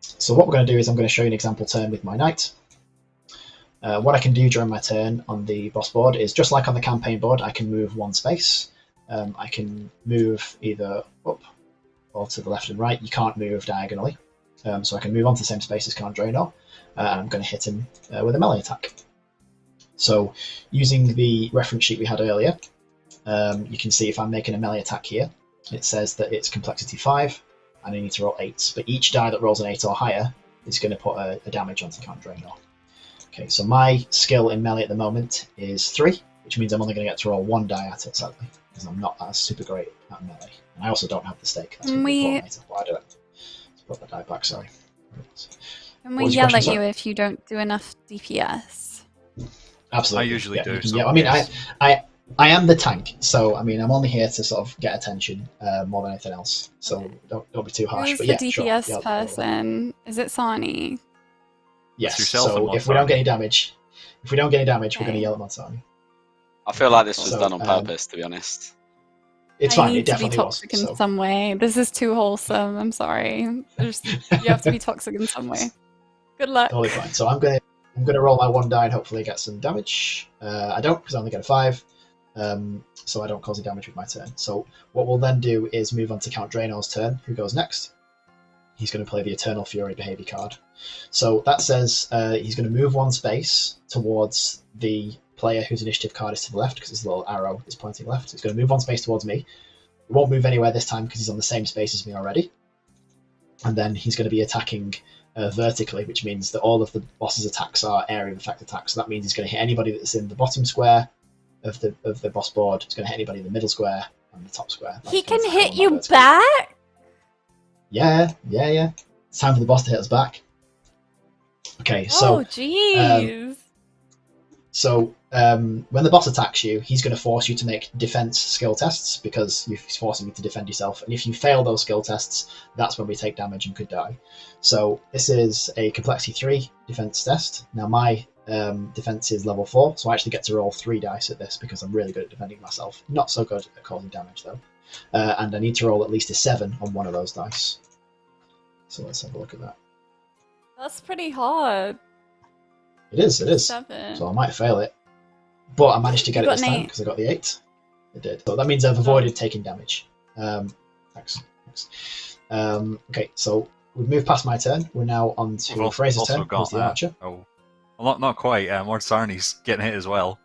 So what we're going to do is I'm going to show you an example turn with my knight. What I can do during my turn on the boss board is, just like on the campaign board, I can move 1 space. I can move either up or to the left and right. You can't move diagonally. So I can move on to the same space as Count Draynor, and I'm going to hit him with a melee attack. So using the reference sheet we had earlier, you can see if I'm making a melee attack here, it says that it's complexity 5, and I need to roll 8s. But each die that rolls an 8 or higher is going to put a damage onto Count Draynor. Okay, so my skill in melee at the moment is 3, which means I'm only going to get to roll 1 die at it, sadly, because I'm not super great at melee. And I also don't have the stake. That's really important. Why do it? Let's put the die back, sorry. Can we yell at you if you don't do enough DPS? Absolutely. I usually do. So yeah, I mean, I am the tank, so I mean, I'm only here to sort of get attention more than anything else. So don't be too harsh. Who's but the yeah, DPS sure, person? Is it Sarnie? Yes. So if we don't get any damage, we're going to yell at Mod Sarnie. I feel like this was So, done on purpose, to be honest. It's I fine. need It definitely to be was. toxic in So. some way. This is too wholesome. I'm sorry. You have to be toxic in some way. Good luck. Totally fine. So I'm gonna roll my 1 die and hopefully get some damage. I don't, because I only get a 5. So I don't cause any damage with my turn. So what we'll then do is move on to Count Draynor's turn, who goes next. He's going to play the Eternal Fury behavior card. So that says he's going to move 1 space towards the player whose initiative card is to the left, because his little arrow is pointing left. So he's going to move 1 space towards me. He won't move anywhere this time because he's on the same space as me already. And then he's going to be attacking vertically, which means that all of the boss's attacks are area of effect attacks. So that means he's going to hit anybody that's in the bottom square of the boss board. He's going to hit anybody in the middle square and the top square. He can hit you back? Yeah. It's time for the boss to hit us back. Okay, so... Oh, jeez. So when the boss attacks you, he's going to force you to make defense skill tests because he's forcing you to defend yourself. And if you fail those skill tests, that's when we take damage and could die. So this is a complexity 3 defense test. Now my defense is level 4, so I actually get to roll 3 dice at this because I'm really good at defending myself. Not so good at causing damage though. And I need to roll at least a 7 on one of those dice. So let's have a look at that. That's pretty hard. It is. 7. So I might fail it. But I managed to get it this time because I got the 8. It did. So that means I've avoided taking damage. Thanks. Okay, so we've moved past my turn. We're now on to Fraser's turn, who's the archer. Oh, well, not quite. Lord Sarnie's getting hit as well.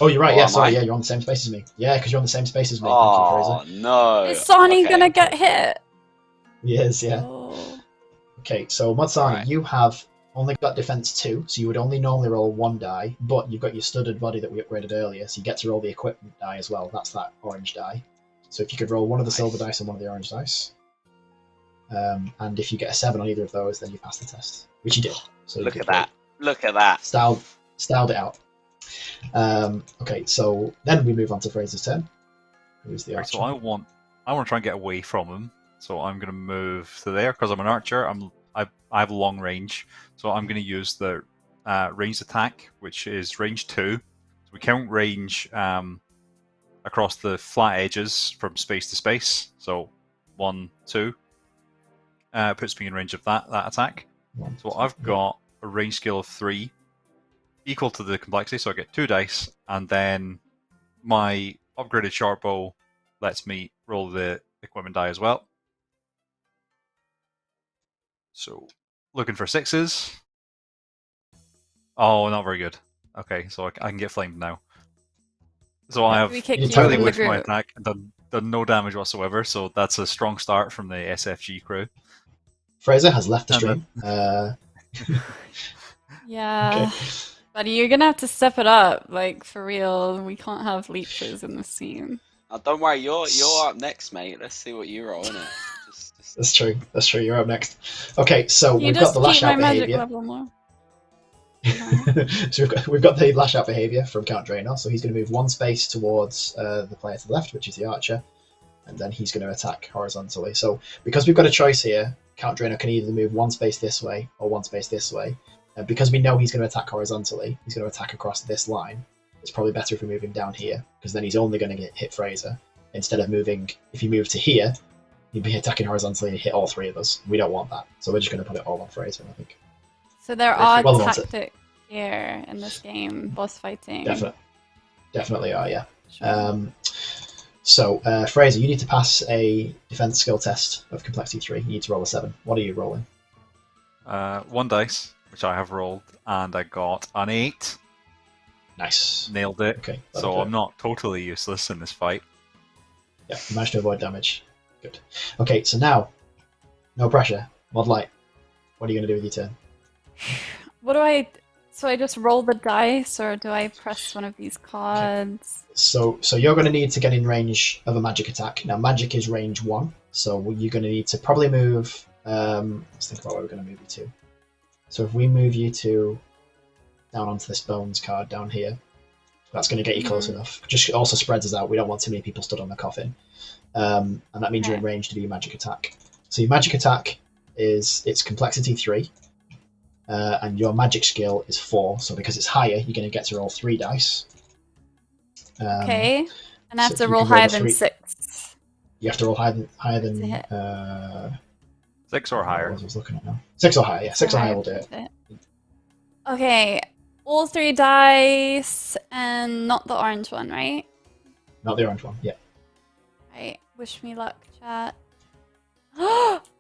Oh, you're right. Yeah, sorry. Yeah, you're on the same space as me. Yeah, because you're on the same space as me. Oh, Thank you, Fraser. no. Is Sarnie gonna get hit? Yes, yeah. Oh. Okay, so Sarnie, Right. you have only got defense 2, so you would only normally roll 1 die, but you've got your studded body that we upgraded earlier, so you get to roll the equipment die as well. That's that orange die. So if you could roll one of the silver dice and one of the orange dice, and if you get a 7 on either of those, then you pass the test, which you did. So Look at that. Look at that. Styled it out. Okay, so then we move on to Fraser's turn. Who's the archer? So I want to try and get away from him. So I'm going to move to there because I'm an archer. I have long range, so I'm going to use the ranged attack, which is range 2. So we count range across the flat edges from space to space. So 1, 2 puts me in range of that attack. So I've got a range skill of 3, equal to the complexity. So I get 2 dice, and then my upgraded short bow lets me roll the equipment die as well. So, looking for 6s. Oh, not very good. Okay, so I can get flamed now. So I have entirely whiffed my attack and done no damage whatsoever, so that's a strong start from the SFG crew. Fraser has left the stream. Yeah. Okay. Buddy, you're gonna have to step it up, like, for real. We can't have leeches in the scene. Oh, don't worry, you're up next, mate. Let's see what you roll, innit? That's true. You're up next. Okay, so we've got the lash out behavior. So we've got the lash out behavior from Count Draynor. So he's going to move 1 space towards the player to the left, which is the archer, and then he's going to attack horizontally. So because we've got a choice here, Count Draynor can either move 1 space this way or 1 space this way. Because we know he's going to attack horizontally, he's going to attack across this line. It's probably better if we move him down here, because then he's only going to hit Fraser. Instead of moving, if you move to here, he'd be attacking horizontally and hit all 3 of us. We don't want that, so we're just going to put it all on Fraser, I think. So there are tactics here in this game, boss fighting. Definitely are, yeah. Sure. So, Fraser, you need to pass a defense skill test of complexity 3. You need to roll a 7. What are you rolling? 1 dice, which I have rolled, and I got an 8. Nice. Nailed it. Okay. So I'm not totally useless in this fight. Yeah, you managed to avoid damage. Good. Okay, so now, no pressure. Mod Light, what are you going to do with your turn? What do I... So I just roll the dice, or do I press one of these cards? Okay. So you're going to need to get in range of a magic attack. Now, magic is range 1, so you're going to need to probably move... let's think about where we're going to move you to. So if we move you to down onto this bones card down here, that's going to get you close enough. Just also spreads us out. We don't want too many people stood on the coffin. And that means you're in range to do your magic attack. So your magic attack it's complexity 3, and your magic skill is 4. So because it's higher, you're going to get to roll 3 dice. Okay. And I have so to if you roll can roll higher the than three- 6. You have to roll higher than To hit. 6 or higher. what I was looking at now. 6 or higher, yeah. 6 or higher will do it. Okay. All 3 dice and not the orange one, right? Not the orange one, yeah. Right. Wish me luck, chat.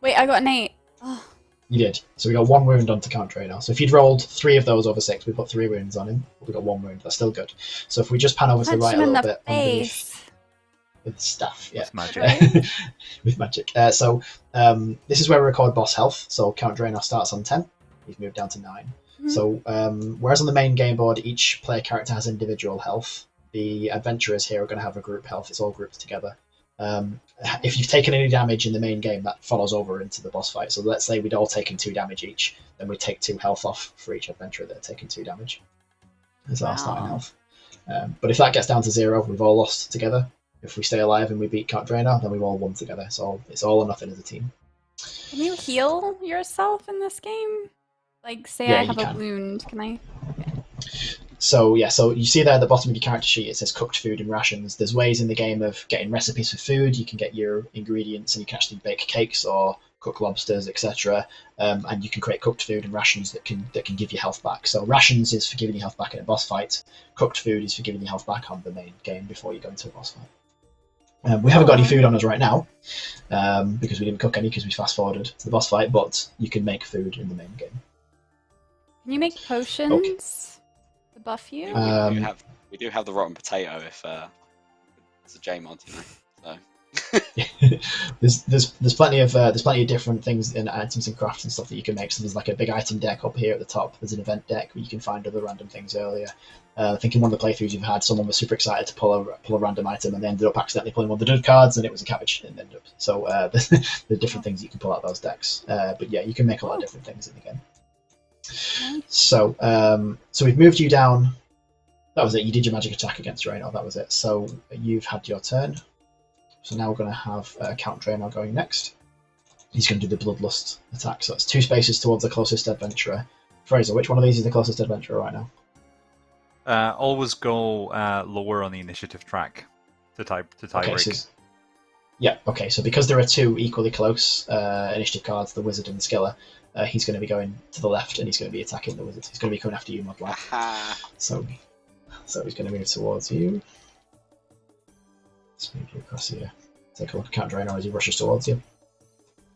Wait, I got an 8. Oh. You did. So we got 1 wound onto Count Draynor. So if you'd rolled 3 of those over 6, we put 3 wounds on him. We got 1 wound. That's still good. So if we just pan over to the Punch right a him in little the bit underneath face. with staff, yeah. With magic. With magic. This is where we record boss health. So Count Draynor starts on 10. He's moved down to 9. So whereas on the main game board each player character has individual health, the adventurers here are going to have a group health. It's all grouped together. If you've taken any damage in the main game, that follows over into the boss fight. So let's say we'd all taken 2 damage each, then we take 2 health off for each adventurer that are taking 2 damage. That's our starting health. But if that gets down to 0, we've all lost together. If we stay alive and we beat Count Draynor, then we've all won together. So it's all or nothing as a team. Can you heal yourself in this game? Like, say Yeah, I you have a can. wound, can I? So yeah, so you see there at the bottom of your character sheet it says cooked food and rations. There's ways in the game of getting recipes for food. You can get your ingredients and you can actually bake cakes or cook lobsters, etc. And you can create cooked food and rations that can give you health back. So rations is for giving you health back in a boss fight. Cooked food is for giving you health back on the main game before you go into a boss fight. We haven't got any food on us right now because we didn't cook any because we fast forwarded to the boss fight. But you can make food in the main game. Can you make potions to buff you? We do have the rotten potato if it's a J-mod, you know. So. there's plenty of different things and items and crafts and stuff that you can make. So there's like a big item deck up here at the top. There's an event deck where you can find other random things earlier. I think in one of the playthroughs you've had, someone was super excited to pull a random item and they ended up accidentally pulling one of the dud cards and it was a cabbage and ended up. So there's different things you can pull out those decks. But yeah, you can make a lot of different things in the game. So we've moved you down. That was it. You did your magic attack against Draynor. That was it. So you've had your turn. So now we're going to have Count Draynor going next. He's going to do the Bloodlust attack. So it's 2 spaces towards the closest adventurer. Fraser, which one of these is the closest adventurer right now? Always go lower on the initiative track to tie break. Yeah, okay. So because there are 2 equally close initiative cards, the Wizard and the Skiller, he's going to be going to the left and he's going to be attacking the Wizard. He's going to be coming after you, Mudlar. So he's going to move towards you. Let's move you across here. Take a look at Count Draynor as he rushes towards you.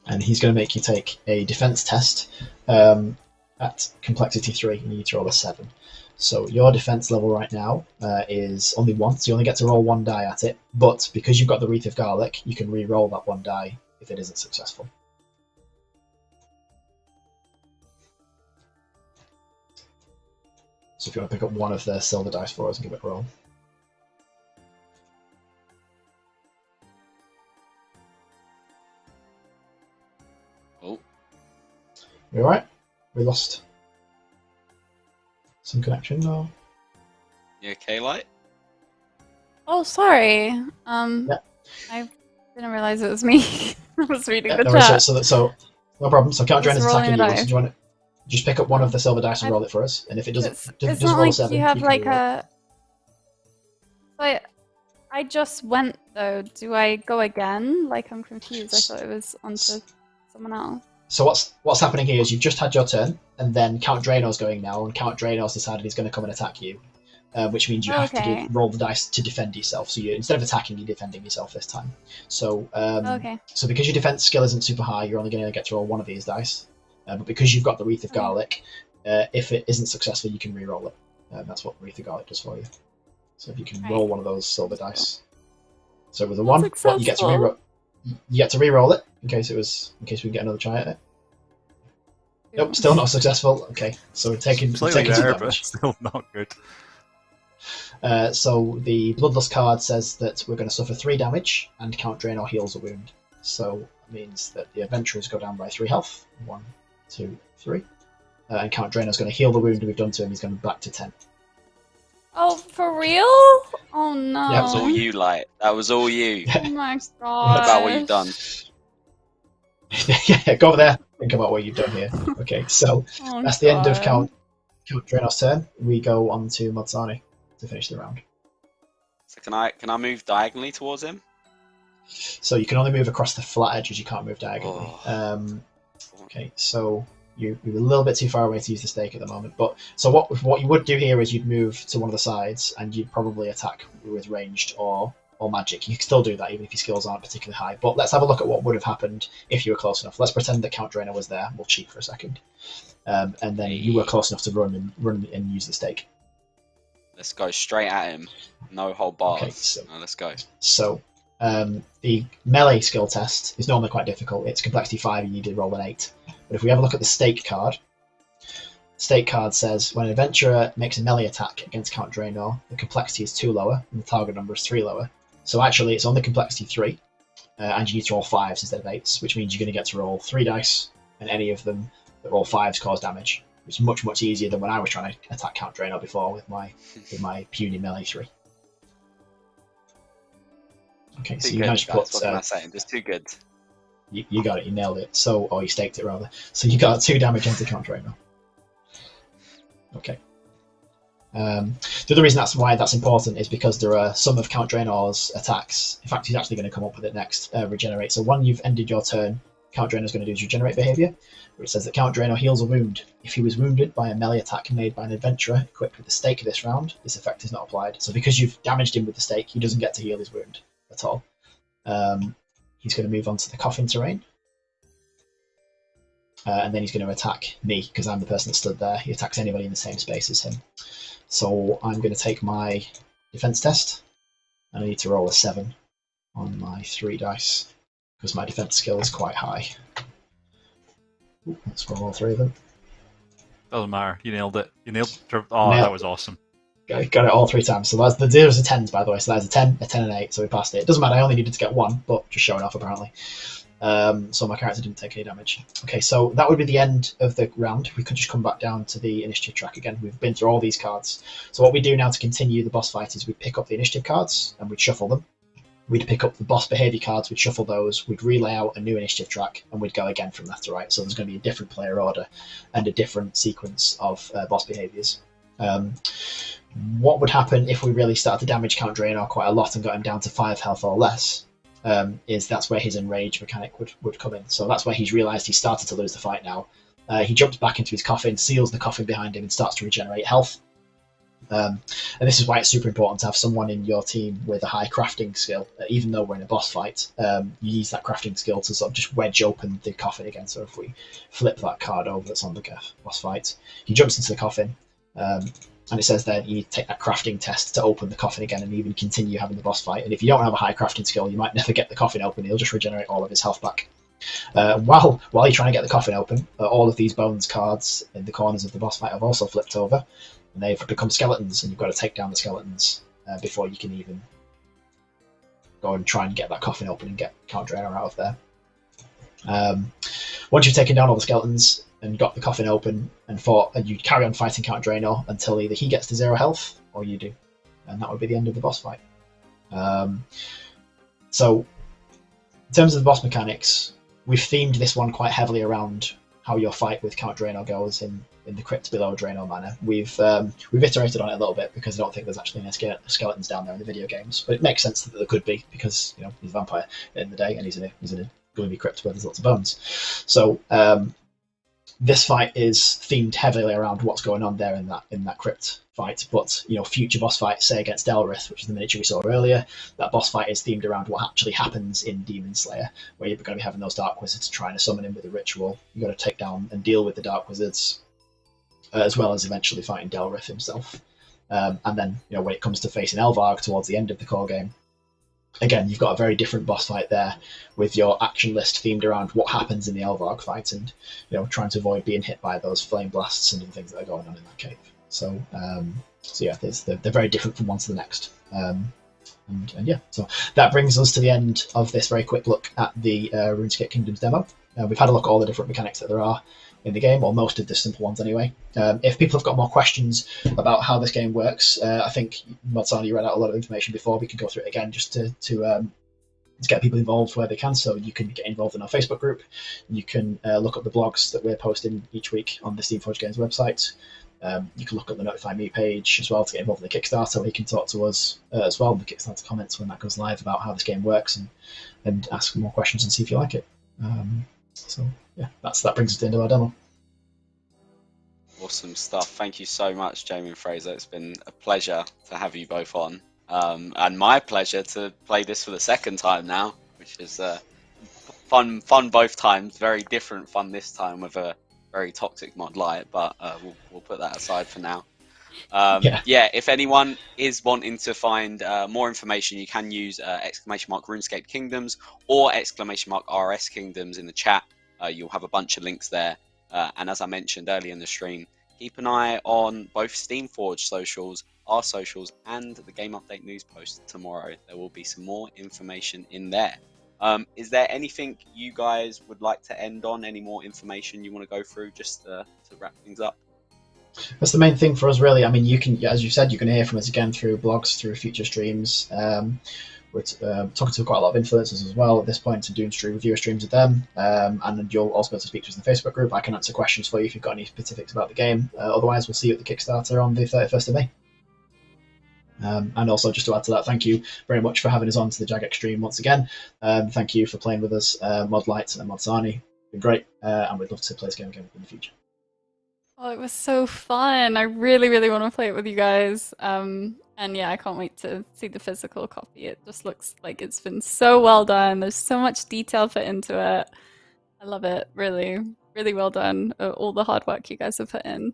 And he's going to make you take a defense test at complexity 3. You need to roll a 7. So your defense level right now is only 1, so you only get to roll 1 die at it. But because you've got the Wreath of Garlic, you can re-roll that 1 die if it isn't successful. So if you want to pick up 1 of the silver dice for us and give it a roll. Oh. You alright? We lost some connection now. You okay, Light? Oh, sorry. Yeah. I didn't realize it was me. I was reading the No, chat. so no problem. So Count Draynor's Just attacking rolling you. a So do you want to just pick up 1 of the silver dice and roll it for us? And if it doesn't, It's doesn't not roll a like 7, you have can like re-roll. I just went though. Do I go again? Like, I'm confused. I thought it was onto someone else. So what's happening here is you've just had your turn, and then Count Draynor's going now, and Count Draynor's decided he's going to come and attack you, which means you have to roll the dice to defend yourself. So instead of attacking, you're defending yourself this time. So so because your defense skill isn't super high, you're only going to get to roll 1 of these dice. But because you've got the Wreath of Garlic, if it isn't successful, you can re-roll it. That's what Wreath of Garlic does for you. So if you can roll 1 of those silver dice. So with a 1, what, you get to re-roll. You get to re-roll it in case we get another try at it. Nope, still not successful. Okay, so we're taking some better, but damage. still not good. So the Bloodlust card says that we're going to suffer 3 damage, and Count Draynor heals a wound. So it means that the adventurers go down by 3 health. 1, 2, 3. And Count Draynor's going to heal the wound we've done to him. He's going back to 10. Oh, for real? Oh no. Yeah, That was all you, Light. That was all you. Oh my Think god. about what you've done. Yeah, go over there. Think about what you've done here. Okay, so that's the end of Count Draynor's turn. We go on to Sarnie to finish the round. So can I move diagonally towards him? So you can only move across the flat edges. You can't move diagonally. Oh. Okay, so you're a little bit too far away to use the stake at the moment. But so what you would do here is you'd move to one of the sides and you'd probably attack with ranged or magic. You can still do that even if your skills aren't particularly high. But let's have a look at what would have happened if you were close enough. Let's pretend that Count Draynor was there. We'll cheat for a second, and then you were close enough to run and use the stake. Let's go straight at him. No hold bars. Okay, so let's go. So the melee skill test is normally quite difficult. It's complexity 5 and you need to roll an 8. But if we have a look at the stake card, stake card says when an adventurer makes a melee attack against Count Draynor, the complexity is 2 lower and the target number is 3 lower. So actually it's only complexity 3, and you need to roll 5s instead of 8s, which means you're going to get to roll 3 dice, and any of them that roll 5s cause damage. It's much easier than when I was trying to attack Count Draynor before with my puny melee 3. Okay, so you managed to put. What am I saying? Just too good. You got it. You nailed it. Or you staked it rather. So you got 2 damage into Count Draynor. Okay. The other reason why that's important is because there are some of Count Draynor's attacks. In fact, he's actually going to come up with it next. Regenerate. So when you've ended your turn, Count Draynor is going to do his regenerate behavior, where it says that Count Draynor heals a wound. If he was wounded by a melee attack made by an adventurer equipped with the stake of this round, this effect is not applied. So because you've damaged him with the stake, he doesn't get to heal his wound at all. He's going to move on to the coffin terrain. And then he's going to attack me, because I'm the person that stood there. He attacks anybody in the same space as him. So I'm going to take my defense test, and I need to roll a 7 on my 3 dice, because my defense skill is quite high. Ooh, let's roll all 3 of them. Doesn't matter. You nailed it. That was awesome. Got it all 3 times. So that's the zeros are 10s, by the way. So there's a 10, a 10, and 8. So we passed it. It doesn't matter. I only needed to get 1, but just showing off apparently. So my character didn't take any damage. Okay, so that would be the end of the round. We could just come back down to the initiative track again. We've been through all these cards. So what we do now to continue the boss fight is we pick up the initiative cards and we'd shuffle them. We'd pick up the boss behavior cards, we'd shuffle those, we'd relay out a new initiative track, and we'd go again from left to right. So there's going to be a different player order and a different sequence of boss behaviors. What would happen if we really started to damage Count Draynor quite a lot and got him down to 5 health or less? Is that's where his enrage mechanic would come in. So that's where he's realised he started to lose the fight now. He jumps back into his coffin, seals the coffin behind him, and starts to regenerate health. And this is why it's super important to have someone in your team with a high crafting skill. Even though we're in a boss fight, you use that crafting skill to sort of just wedge open the coffin again. So if we flip that card over that's on the boss fight, he jumps into the coffin, and it says then you need to take that crafting test to open the coffin again and even continue having the boss fight. And if you don't have a high crafting skill, you might never get the coffin open. He'll just regenerate all of his health back. While you're trying to get the coffin open, all of these bones cards in the corners of the boss fight have also flipped over, and they've become skeletons, and you've got to take down the skeletons before you can even go and try and get that coffin open and get Count Draynor out of there. Once you've taken down all the skeletons and got the coffin open and fought, and you carry on fighting Count Draynor until either he gets to 0 health or you do, and that would be the end of the boss fight. So in terms of the boss mechanics, we've themed this one quite heavily around how your fight with Count Draynor goes in the crypt below Draynor Manor. We've iterated on it a little bit because I don't think there's actually any skeletons down there in the video games, but it makes sense that there could be because he's a vampire in the day and he's in a gloomy crypt where there's lots of bones. So this fight is themed heavily around what's going on there in that crypt fight. But future boss fights, say against Delrith, which is the miniature we saw earlier, that boss fight is themed around what actually happens in Demon Slayer, where you're going to be having those dark wizards trying to summon him with a ritual. You've got to take down and deal with the dark wizards, as well as eventually fighting Delrith himself. And then when it comes to facing Elvarg towards the end of the core game, again, you've got a very different boss fight there with your action list themed around what happens in the Elvarg fight and trying to avoid being hit by those flame blasts and the things that are going on in that cave. So yeah, they're very different from one to the next. And yeah, so that brings us to the end of this very quick look at the RuneScape Kingdoms demo. We've had a look at all the different mechanics that there are in the game, or most of the simple ones anyway. If people have got more questions about how this game works, I think Modsani read out a lot of information before. We could go through it again just to get people involved where they can. So you can get involved in our Facebook group. You can look up the blogs that we're posting each week on the Steamforged Games website. You can look at the Notify Me page as well to get involved in the Kickstarter, where you can talk to us as well in the Kickstarter comments when that goes live about how this game works, and ask more questions and see if you like it. So yeah, that brings us to the end of our demo. Awesome stuff. Thank you so much, Jamie and Fraser. It's been a pleasure to have you both on, and my pleasure to play this for the second time now, which is fun both times. Very different fun this time with a very toxic mod Light, but we'll put that aside for now. Yeah, if anyone is wanting to find more information, you can use !RuneScape Kingdoms or !RS Kingdoms in the chat. You'll have a bunch of links there. And as I mentioned earlier in the stream, keep an eye on both Steamforged socials, our socials, and the Game Update news post tomorrow. There will be some more information in there. Is there anything you guys would like to end on? Any more information you want to go through just to wrap things up? That's the main thing for us, really. I mean, you can, as you said, you can hear from us again through blogs, through future streams. We're talking to quite a lot of influencers as well at this point, and doing reviewer streams with them. And you'll also be able to speak to us in the Facebook group. I can answer questions for you if you've got any specifics about the game. Otherwise, we'll see you at the Kickstarter on the 31st of May. And also, just to add to that, thank you very much for having us on to the Jagex stream once again. Thank you for playing with us, Mod Light and Mod Sarnie. It's been great, and we'd love to play this game again in the future. Oh, it was so fun. I really, really want to play it with you guys. And yeah, I can't wait to see the physical copy. It just looks like it's been so well done. There's so much detail put into it. I love it. Really, really well done. All the hard work you guys have put in.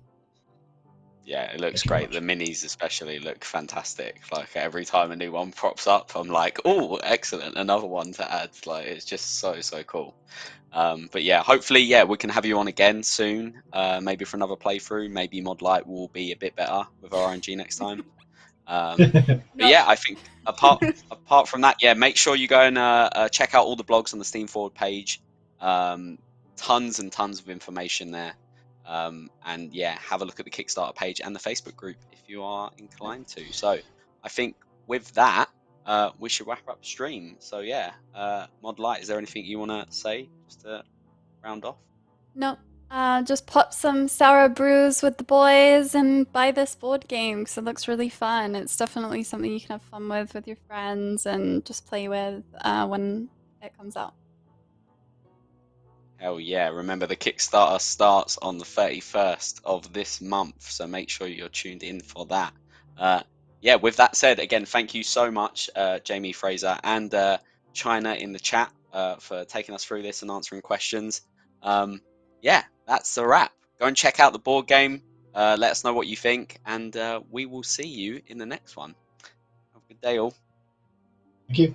Yeah, it looks great. The minis especially look fantastic. Like every time a new one pops up, I'm like, oh, excellent, another one to add. Like it's just so cool. But yeah, hopefully, yeah, we can have you on again soon. Maybe for another playthrough. Maybe Mod Light will be a bit better with our RNG next time. But yeah, I think apart from that, yeah, make sure you go and check out all the blogs on the Steamforged page. Tons and tons of information there. And yeah, have a look at the Kickstarter page and the Facebook group if you are inclined to. So I think with that, we should wrap up stream. So yeah, Mod Light, is there anything you want to say just to round off? No, just pop some sour brews with the boys and buy this board game because it looks really fun. It's definitely something you can have fun with your friends and just play with when it comes out. Hell yeah. Remember, the Kickstarter starts on the 31st of this month, so make sure you're tuned in for that. Yeah, with that said, again, thank you so much, Jamie, Fraser, and China in the chat for taking us through this and answering questions. Yeah, that's the wrap. Go and check out the board game. Let us know what you think, and we will see you in the next one. Have a good day, all. Thank you.